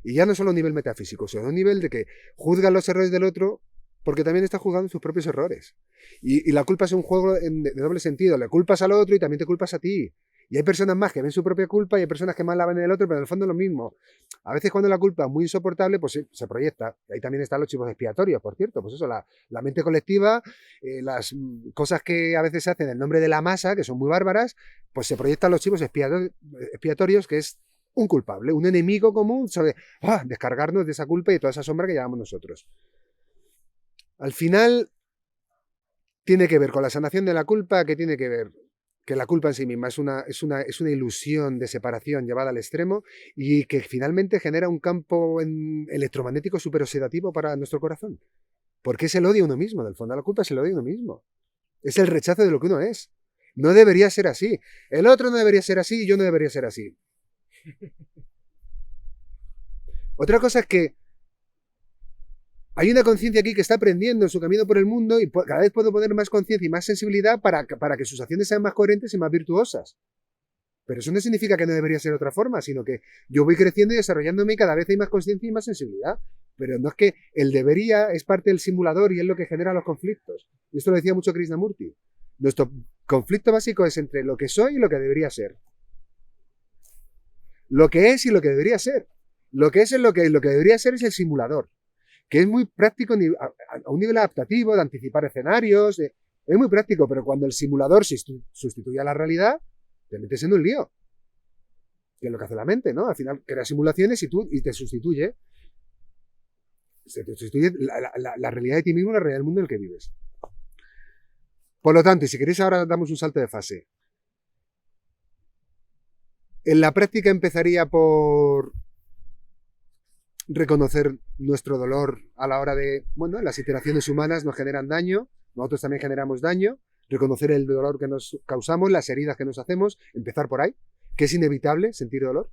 Y ya no solo a un nivel metafísico, sino a un nivel de que juzgas los errores del otro porque también está juzgando sus propios errores. Y la culpa es un juego de doble sentido. Le culpas al otro y también te culpas a ti. Y hay personas más que ven su propia culpa y hay personas que más la ven en el otro, pero en el fondo es lo mismo. A veces cuando la culpa es muy insoportable, pues se proyecta. Y ahí también están los chivos expiatorios, por cierto. Pues eso, la mente colectiva, las cosas que a veces se hacen en nombre de la masa, que son muy bárbaras, pues se proyectan los chivos expiatorios, que es un culpable, un enemigo común sobre descargarnos de esa culpa y de toda esa sombra que llevamos nosotros. Al final, tiene que ver con la sanación de la culpa, que tiene que ver que la culpa en sí misma es una ilusión de separación llevada al extremo y que finalmente genera un campo electromagnético superoxidativo para nuestro corazón. Porque es el odio a uno mismo, del fondo la culpa es el odio a uno mismo. Es el rechazo de lo que uno es. No debería ser así. El otro no debería ser así y yo no debería ser así. Otra cosa es que hay una conciencia aquí que está aprendiendo en su camino por el mundo y cada vez puedo poner más conciencia y más sensibilidad para que sus acciones sean más coherentes y más virtuosas. Pero eso no significa que no debería ser de otra forma, sino que yo voy creciendo y desarrollándome y cada vez hay más conciencia y más sensibilidad. Pero no es que el debería es parte del simulador y es lo que genera los conflictos. Y esto lo decía mucho Krishnamurti. Nuestro conflicto básico es entre lo que soy y lo que debería ser. Lo que es y lo que debería ser. Lo que es lo que debería ser es el simulador, que es muy práctico a un nivel adaptativo, de anticipar escenarios, es muy práctico, pero cuando el simulador sustituye a la realidad, te metes en un lío. Que es lo que hace la mente, ¿no? Al final crea simulaciones y te sustituye. Te sustituye la realidad de ti mismo, la realidad del mundo en el que vives. Por lo tanto, y si queréis ahora damos un salto de fase. En la práctica empezaría por reconocer nuestro dolor a la hora de, bueno, las iteraciones humanas nos generan daño, nosotros también generamos daño, reconocer el dolor que nos causamos, las heridas que nos hacemos, empezar por ahí, que es inevitable sentir dolor.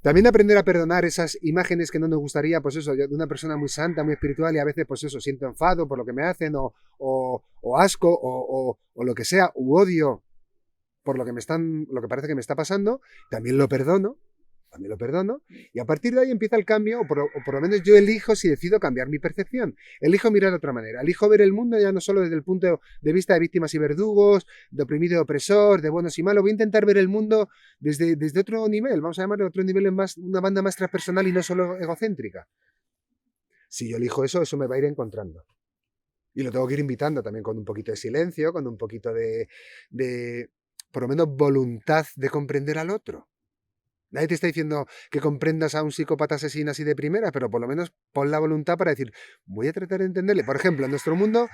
También aprender a perdonar esas imágenes que no nos gustaría, pues eso, de una persona muy santa, muy espiritual y a veces, pues eso, siento enfado por lo que me hacen o asco o lo que sea, u odio por lo que parece que me está pasando, también lo perdono, y a partir de ahí empieza el cambio, o por lo menos yo elijo si decido cambiar mi percepción, elijo mirar de otra manera, elijo ver el mundo ya no solo desde el punto de vista de víctimas y verdugos, de oprimido y opresor, de buenos y malos, voy a intentar ver el mundo desde otro nivel, vamos a llamarlo otro nivel, una banda más transpersonal y no solo egocéntrica. Si yo elijo eso me va a ir encontrando. Y lo tengo que ir invitando también con un poquito de silencio, con un poquito de por lo menos voluntad de comprender al otro. Nadie te está diciendo que comprendas a un psicópata asesino así de primera, pero por lo menos pon la voluntad para decir, voy a tratar de entenderle. Por ejemplo, en nuestro mundo,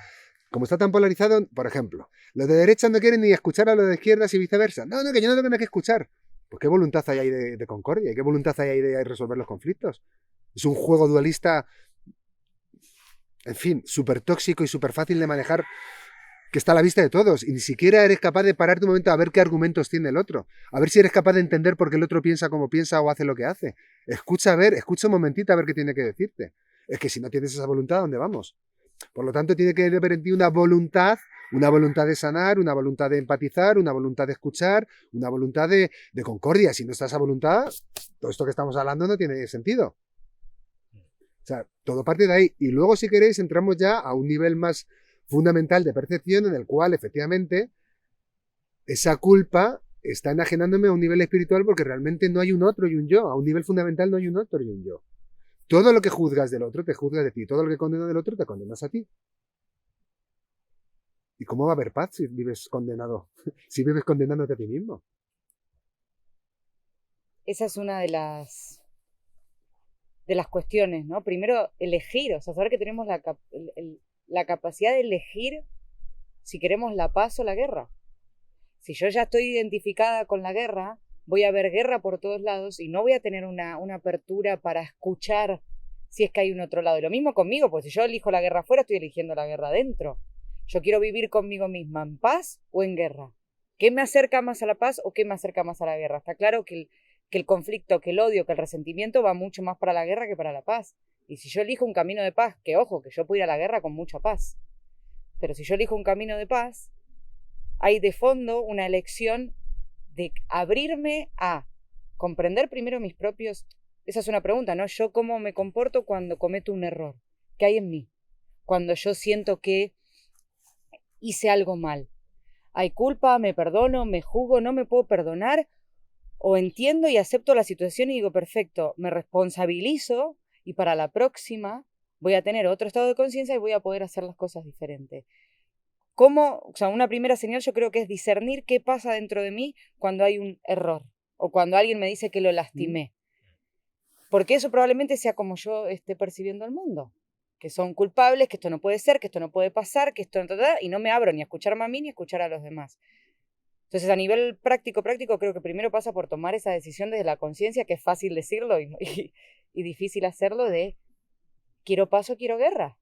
como está tan polarizado, por ejemplo, los de derecha no quieren ni escuchar a los de izquierdas y viceversa. No, que yo no tengo nada que escuchar. Pues ¿qué voluntad hay ahí de concordia? ¿Y qué voluntad hay ahí de resolver los conflictos? Es un juego dualista, en fin, súper tóxico y súper fácil de manejar, que está a la vista de todos, y ni siquiera eres capaz de pararte un momento a ver qué argumentos tiene el otro, a ver si eres capaz de entender por qué el otro piensa como piensa o hace lo que hace. Escucha un momentito a ver qué tiene que decirte. Es que si no tienes esa voluntad, ¿a dónde vamos? Por lo tanto, tiene que haber en ti una voluntad de sanar, una voluntad de empatizar, una voluntad de escuchar, una voluntad de concordia. Si no está esa voluntad, todo esto que estamos hablando no tiene sentido. O sea, todo parte de ahí. Y luego, si queréis, entramos ya a un nivel más fundamental de percepción en el cual, efectivamente, esa culpa está enajenándome a un nivel espiritual porque realmente no hay un otro y un yo. A un nivel fundamental no hay un otro y un yo. Todo lo que juzgas del otro te juzga de ti. Todo lo que condenas del otro te condenas a ti. ¿Y cómo va a haber paz si vives condenado? Si vives condenándote a ti mismo. Esa es una de las cuestiones, ¿no? Primero, elegir, o sea, saber que tenemos la capacidad de elegir si queremos la paz o la guerra. Si yo ya estoy identificada con la guerra, voy a ver guerra por todos lados y no voy a tener una apertura para escuchar si es que hay un otro lado. Y lo mismo conmigo, pues si yo elijo la guerra afuera, estoy eligiendo la guerra adentro. Yo quiero vivir conmigo misma en paz o en guerra. ¿Qué me acerca más a la paz o qué me acerca más a la guerra? Está claro que el conflicto, que el odio, que el resentimiento va mucho más para la guerra que para la paz. Y si yo elijo un camino de paz, que ojo, que yo puedo ir a la guerra con mucha paz, pero si yo elijo un camino de paz, hay de fondo una elección de abrirme a comprender primero mis propios... Esa es una pregunta, ¿no? Yo cómo me comporto cuando cometo un error. ¿Qué hay en mí? Cuando yo siento que hice algo mal. ¿Hay culpa? ¿Me perdono? ¿Me juzgo? ¿No me puedo perdonar? ¿O entiendo y acepto la situación y digo, perfecto, me responsabilizo y para la próxima voy a tener otro estado de conciencia y voy a poder hacer las cosas diferentes? ¿Cómo? O sea, una primera señal yo creo que es discernir qué pasa dentro de mí cuando hay un error o cuando alguien me dice que lo lastimé. Porque eso probablemente sea como yo esté percibiendo el mundo. Que son culpables, que esto no puede ser, que esto no puede pasar, que esto no... Y no me abro ni a escucharme a mí ni a escuchar a los demás. Entonces, a nivel práctico, creo que primero pasa por tomar esa decisión desde la conciencia, que es fácil decirlo y difícil hacerlo, de quiero paz o quiero guerra,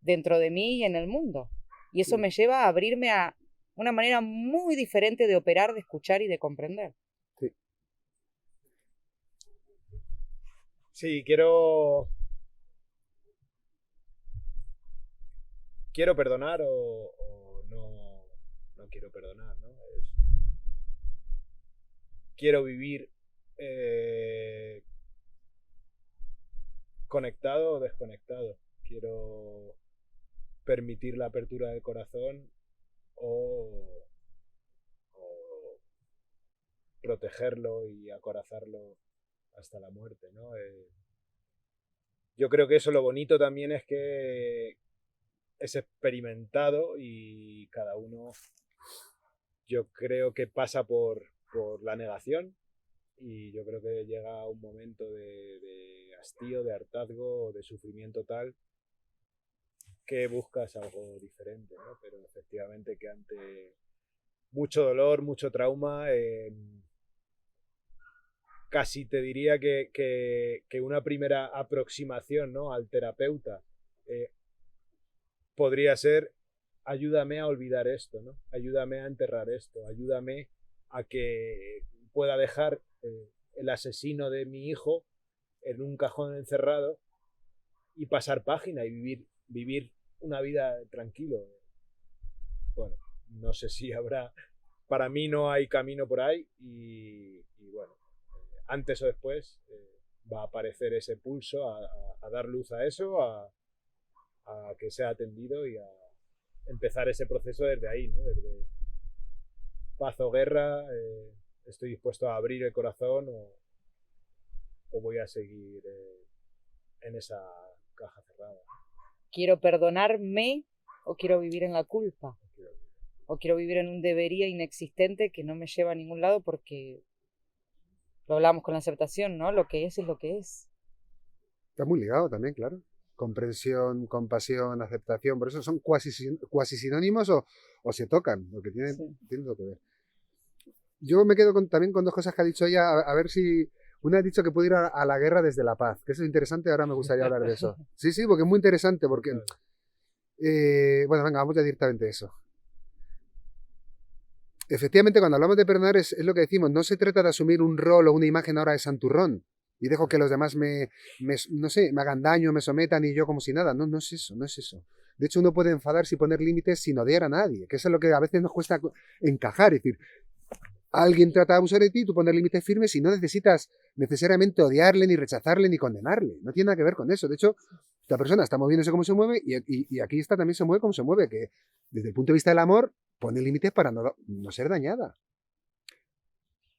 dentro de mí y en el mundo. Y eso me lleva a abrirme a una manera muy diferente de operar, de escuchar y de comprender. Sí, quiero perdonar o no quiero perdonar, ¿no? Quiero vivir conectado o desconectado. Quiero permitir la apertura del corazón o protegerlo y acorazarlo hasta la muerte, ¿no? Yo creo que eso, lo bonito también es que es experimentado y cada uno, yo creo que pasa por la negación, y yo creo que llega un momento de hastío, de hartazgo, de sufrimiento tal que buscas algo diferente, ¿no? Pero efectivamente que ante mucho dolor, mucho trauma, casi te diría que una primera aproximación, ¿no?, al terapeuta podría ser: ayúdame a olvidar esto, ¿no? Ayúdame a enterrar esto, ayúdame a que pueda dejar el asesino de mi hijo en un cajón encerrado y pasar página y vivir una vida tranquilo. Bueno, no sé si habrá... Para mí no hay camino por ahí y bueno, antes o después va a aparecer ese pulso a dar luz a eso, a que sea atendido y a empezar ese proceso desde ahí, ¿no? Desde paz o guerra, estoy dispuesto a abrir el corazón o voy a seguir en esa caja cerrada. ¿Quiero perdonarme o quiero vivir en la culpa? O quiero vivir en un debería inexistente que no me lleva a ningún lado, porque lo hablamos con la aceptación, ¿no? Lo que es lo que es. Está muy ligado también, claro. Comprensión, compasión, aceptación. Por eso son cuasi sinónimos o se tocan, porque tienen lo que ver. yo me quedo también con dos cosas que ha dicho ella, a ver si... Una ha dicho que puede ir a la guerra desde la paz, que eso es interesante, ahora me gustaría hablar de eso. Sí, sí, porque es muy interesante, porque... bueno, venga, vamos ya directamente a eso. Efectivamente, cuando hablamos de perdonar es lo que decimos, no se trata de asumir un rol o una imagen ahora de santurrón y dejo que los demás no sé, me hagan daño, me sometan y yo como si nada. No, no es eso, no es eso. De hecho, uno puede enfadarse y poner límites sin odiar a nadie, que eso es lo que a veces nos cuesta encajar. Es decir, alguien trata de abusar de ti, tú pones límites firmes y no necesitas necesariamente odiarle, ni rechazarle, ni condenarle. No tiene nada que ver con eso. De hecho, esta persona está moviéndose como se mueve y aquí está también se mueve como se mueve, que desde el punto de vista del amor pone límites para no ser dañada.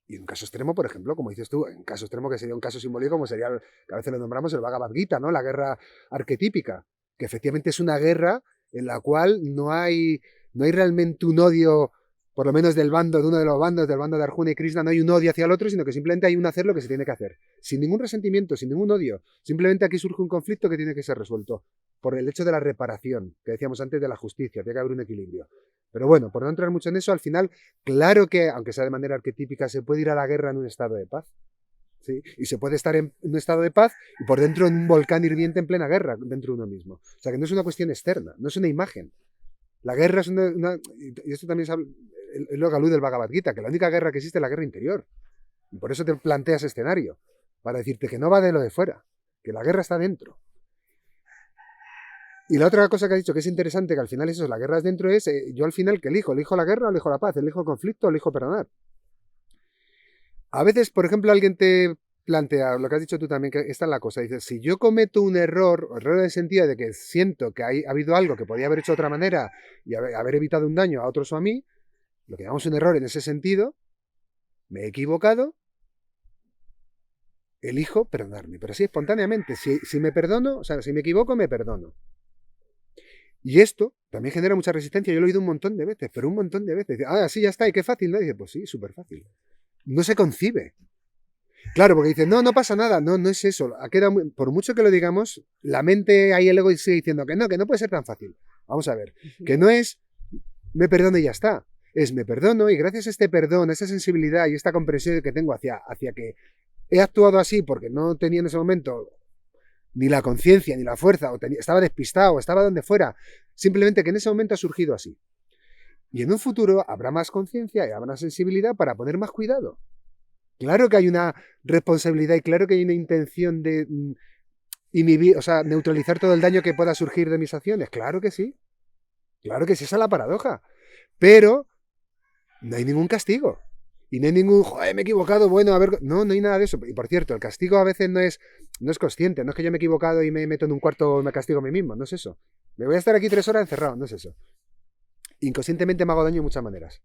Y en un caso extremo, por ejemplo, como dices tú, en un caso extremo que sería un caso simbólico, como sería, que a veces lo nombramos el Bhagavad Gita, ¿no? La guerra arquetípica, que efectivamente es una guerra en la cual no hay realmente un odio, por lo menos de uno de los bandos, del bando de Arjuna y Krishna, no hay un odio hacia el otro, sino que simplemente hay un hacer lo que se tiene que hacer. Sin ningún resentimiento, sin ningún odio. Simplemente aquí surge un conflicto que tiene que ser resuelto por el hecho de la reparación, que decíamos antes de la justicia, tiene que haber un equilibrio. Pero bueno, por no entrar mucho en eso, al final, claro que, aunque sea de manera arquetípica, se puede ir a la guerra en un estado de paz. ¿Sí? Y se puede estar en un estado de paz y por dentro en un volcán hirviente en plena guerra, dentro de uno mismo. O sea, que no es una cuestión externa, no es una imagen. La guerra es y esto también es lo que alude el Bhagavad Gita, que la única guerra que existe es la guerra interior. Y por eso te planteas ese escenario, para decirte que no va de lo de fuera, que la guerra está dentro. Y la otra cosa que has dicho que es interesante, que al final eso es, la guerra es dentro, es yo al final que elijo la guerra o elijo la paz, elijo el conflicto o elijo perdonar. A veces, por ejemplo, alguien te plantea, lo que has dicho tú también, que esta es la cosa, dices, si yo cometo un error en el sentido de que siento que ha habido algo que podía haber hecho de otra manera y haber evitado un daño a otros o a mí, lo que llamamos un error en ese sentido, me he equivocado, elijo perdonarme, pero así espontáneamente, si me perdono, o sea, si me equivoco, me perdono. Y esto también genera mucha resistencia. Yo lo he oído un montón de veces, pero un montón de veces. Ah, sí, ya está, y qué fácil, ¿no? Y dice, pues sí, súper fácil. No se concibe. Claro, porque dice, no pasa nada. No, no es eso. Por mucho que lo digamos, la mente, ahí el ego sigue diciendo que no puede ser tan fácil. Vamos a ver, que no es me perdono y ya está. Es me perdono y gracias a este perdón, a esta sensibilidad y esta comprensión que tengo hacia que he actuado así porque no tenía en ese momento ni la conciencia, ni la fuerza, estaba despistado, estaba donde fuera. Simplemente que en ese momento ha surgido así. Y en un futuro habrá más conciencia y habrá más sensibilidad para poner más cuidado. Claro que hay una responsabilidad y claro que hay una intención de inhibir, o sea, neutralizar todo el daño que pueda surgir de mis acciones. Claro que sí. Claro que sí, esa es la paradoja. Pero no hay ningún castigo. Y no hay ningún, joder, me he equivocado, bueno, a ver... No hay nada de eso. Y por cierto, el castigo a veces no es consciente. No es que yo me he equivocado y me meto en un cuarto y me castigo a mí mismo. No es eso. Me voy a estar aquí 3 horas encerrado. No es eso. Inconscientemente me hago daño de muchas maneras.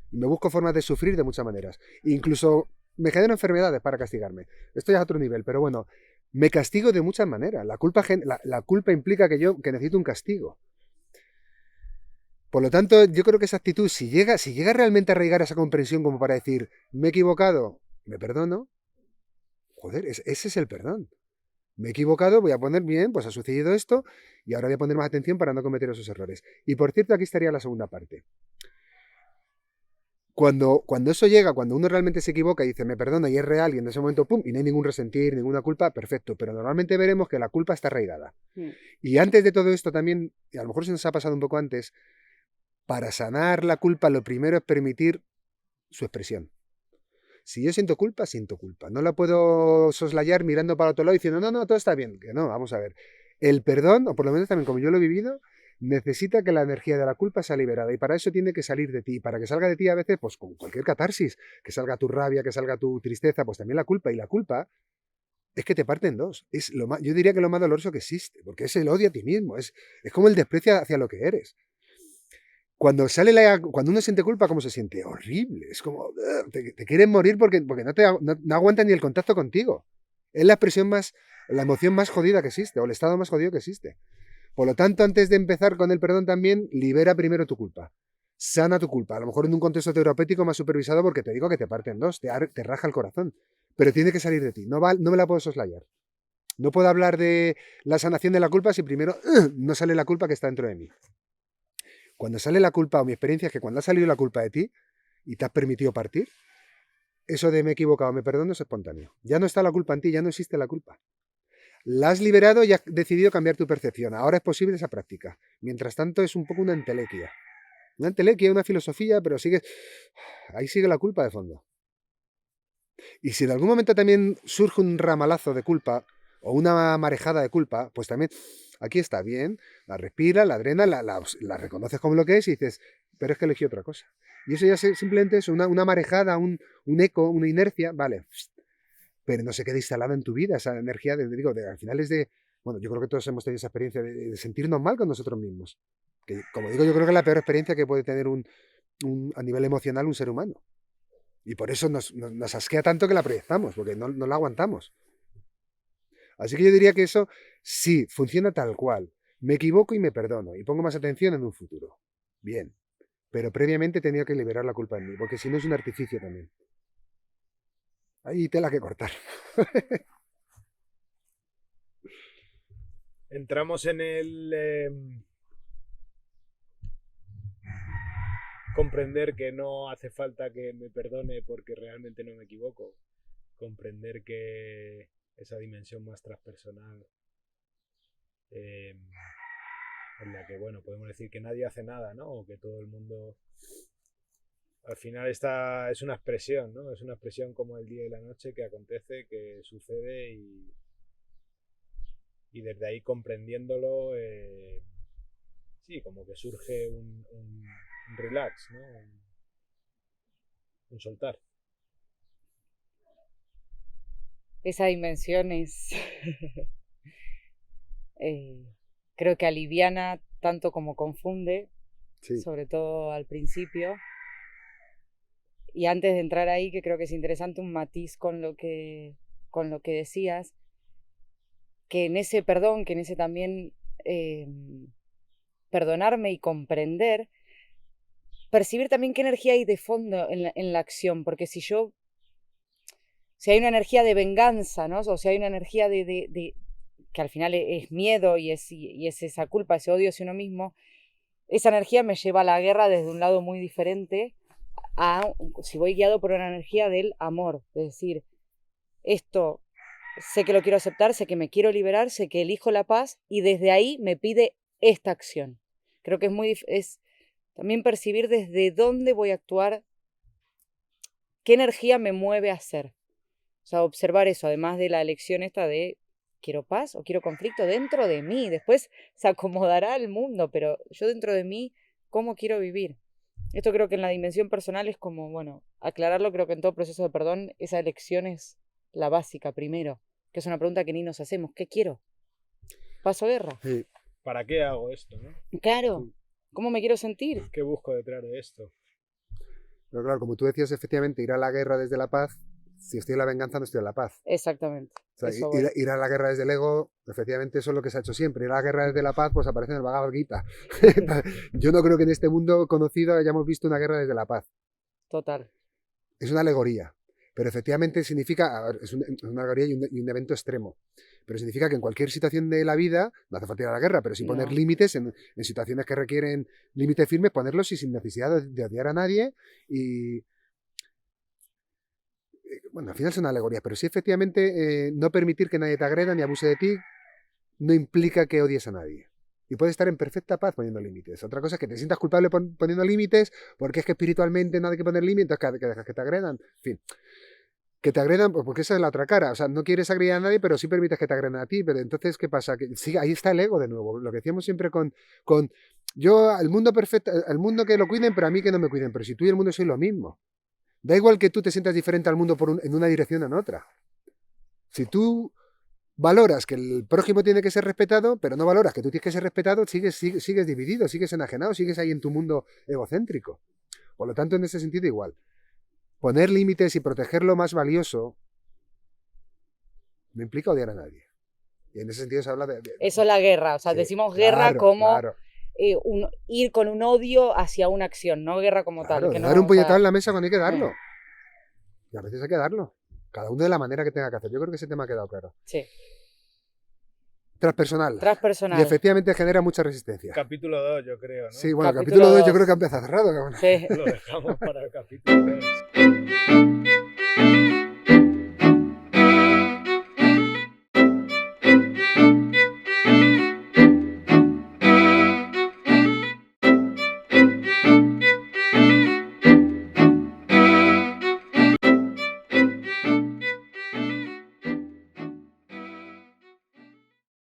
Y me busco formas de sufrir de muchas maneras. Incluso me genero enfermedades para castigarme. Esto ya es otro nivel, pero bueno, me castigo de muchas maneras. La culpa implica que necesito un castigo. Por lo tanto, yo creo que esa actitud, si llega realmente a arraigar esa comprensión como para decir, me he equivocado, me perdono, joder, ese es el perdón. Me he equivocado, voy a poner bien, pues ha sucedido esto, y ahora voy a poner más atención para no cometer esos errores. Y por cierto, aquí estaría la segunda parte. Cuando eso llega, cuando uno realmente se equivoca y dice, me perdono, y es real, y en ese momento, pum, y no hay ningún resentir, ninguna culpa, perfecto, pero normalmente veremos que la culpa está arraigada. Y antes de todo esto también, y a lo mejor se nos ha pasado un poco antes, para sanar la culpa, lo primero es permitir su expresión. Si yo siento culpa, siento culpa. No la puedo soslayar mirando para otro lado diciendo, no, todo está bien. Que no, vamos a ver. El perdón, o por lo menos también como yo lo he vivido, necesita que la energía de la culpa sea liberada. Y para eso tiene que salir de ti. Para que salga de ti a veces, pues con cualquier catarsis, que salga tu rabia, que salga tu tristeza, pues también la culpa. Y la culpa es que te parte en dos. Yo diría que lo más doloroso que existe, porque es el odio a ti mismo. Es como el desprecio hacia lo que eres. Cuando uno siente culpa, ¿cómo se siente? Horrible. Es como, te quieren morir porque no aguantan ni el contacto contigo. Es la emoción más jodida que existe, o el estado más jodido que existe. Por lo tanto, antes de empezar con el perdón también, libera primero tu culpa. Sana tu culpa. A lo mejor en un contexto terapéutico más supervisado porque te digo que te parte en dos, te raja el corazón. Pero tiene que salir de ti. No me la puedo soslayar. No puedo hablar de la sanación de la culpa si primero no sale la culpa que está dentro de mí. Cuando sale la culpa, o mi experiencia es que cuando ha salido la culpa de ti y te has permitido partir, eso de me he equivocado, me perdono es espontáneo. Ya no está la culpa en ti, ya no existe la culpa. La has liberado y has decidido cambiar tu percepción. Ahora es posible esa práctica. Mientras tanto es un poco una entelequia. Una entelequia, una filosofía, pero ahí sigue la culpa de fondo. Y si en algún momento también surge un ramalazo de culpa o una marejada de culpa, pues también aquí está bien, la respira, la drena, la reconoces como lo que es y dices, pero es que elegí otra cosa. Y eso ya simplemente es una marejada, un eco, una inercia, vale. Pero no se queda instalada en tu vida esa energía, al final es de, bueno, yo creo que todos hemos tenido esa experiencia de sentirnos mal con nosotros mismos. Que, como digo, yo creo que es la peor experiencia que puede tener a nivel emocional un ser humano. Y por eso nos asquea tanto que la proyectamos, porque no la aguantamos. Así que yo diría que eso sí, funciona tal cual. Me equivoco y me perdono, y pongo más atención en un futuro. Bien. Pero previamente he tenido que liberar la culpa en mí, porque si no es un artificio también. Hay tela que cortar. Entramos en el comprender que no hace falta que me perdone porque realmente no me equivoco. Comprender que esa dimensión más transpersonal en la que, bueno, podemos decir que nadie hace nada, ¿no? O que todo el mundo... Al final esta es una expresión, ¿no? Es una expresión como el día y la noche que acontece, que sucede y desde ahí comprendiéndolo, sí, como que surge un relax, ¿no? Un soltar. Esa dimensión es... creo que aliviana tanto como confunde, Sí. sobre todo al principio. Y antes de entrar ahí, que creo que es interesante un matiz con lo que decías, que en ese perdón, que en ese también perdonarme y comprender, percibir también qué energía hay de fondo en la acción, porque si hay una energía de venganza, ¿no? O si hay una energía de que al final es miedo y es esa culpa, ese odio hacia uno mismo, esa energía me lleva a la guerra desde un lado muy diferente si voy guiado por una energía del amor, es decir, esto sé que lo quiero aceptar, sé que me quiero liberar, sé que elijo la paz y desde ahí me pide esta acción. Creo que es también percibir desde dónde voy a actuar, qué energía me mueve a hacer. O sea, observar eso, además de la elección esta de quiero paz o quiero conflicto dentro de mí. Después se acomodará el mundo, pero yo dentro de mí, ¿cómo quiero vivir? Esto creo que en la dimensión personal es como, bueno, aclararlo, creo que en todo proceso de perdón esa elección es la básica primero, que es una pregunta que ni nos hacemos. ¿Qué quiero? ¿Paso guerra? Sí. ¿Para qué hago esto, no? Claro. ¿Cómo me quiero sentir? ¿Qué busco detrás de esto? Pero claro, como tú decías, efectivamente, ir a la guerra desde la paz, si estoy en la venganza, no estoy en la paz. Exactamente. O sea, ir a la guerra desde el ego, efectivamente, eso es lo que se ha hecho siempre. Ir a la guerra desde la paz, pues aparece en el Bhagavad Gita. Yo no creo que en este mundo conocido hayamos visto una guerra desde la paz. Total. Es una alegoría. Pero efectivamente significa, es una alegoría y un evento extremo. Pero significa que en cualquier situación de la vida, no hace falta ir a la guerra, pero sí poner límites en situaciones que requieren límites firmes, ponerlos y sin necesidad de odiar a nadie. Y bueno, al final es una alegoría, pero sí efectivamente no permitir que nadie te agreda ni abuse de ti no implica que odies a nadie. Y puedes estar en perfecta paz poniendo límites. Otra cosa es que te sientas culpable poniendo límites porque es que espiritualmente no hay que poner límites, que dejas que te agredan. En fin, que te agredan porque esa es la otra cara. O sea, no quieres agredir a nadie, pero sí permites que te agredan a ti. Pero entonces, ¿qué pasa? Que sí, ahí está el ego de nuevo. Lo que decíamos siempre con yo, al mundo perfecto, al mundo que lo cuiden, pero a mí que no me cuiden. Pero si tú y el mundo sois lo mismo. Da igual que tú te sientas diferente al mundo en una dirección o en otra. Si tú valoras que el prójimo tiene que ser respetado, pero no valoras que tú tienes que ser respetado, sigues dividido, sigues enajenado, sigues ahí en tu mundo egocéntrico. Por lo tanto, en ese sentido igual. Poner límites y proteger lo más valioso no implica odiar a nadie. Y en ese sentido se habla de eso es la guerra. O sea, sí, decimos guerra claro, como... Claro. Ir con un odio hacia una acción, no guerra como claro, tal. Que dar un puñetazo en la mesa cuando hay que darlo. Y a veces hay que darlo. Cada uno de la manera que tenga que hacer. Yo creo que ese tema ha quedado claro. Sí. Transpersonal. Transpersonal. Y efectivamente genera mucha resistencia. Capítulo 2, yo creo, ¿no? Sí, bueno, capítulo 2 yo creo que ha empezado cerrado. Sí. Lo dejamos para el capítulo 2.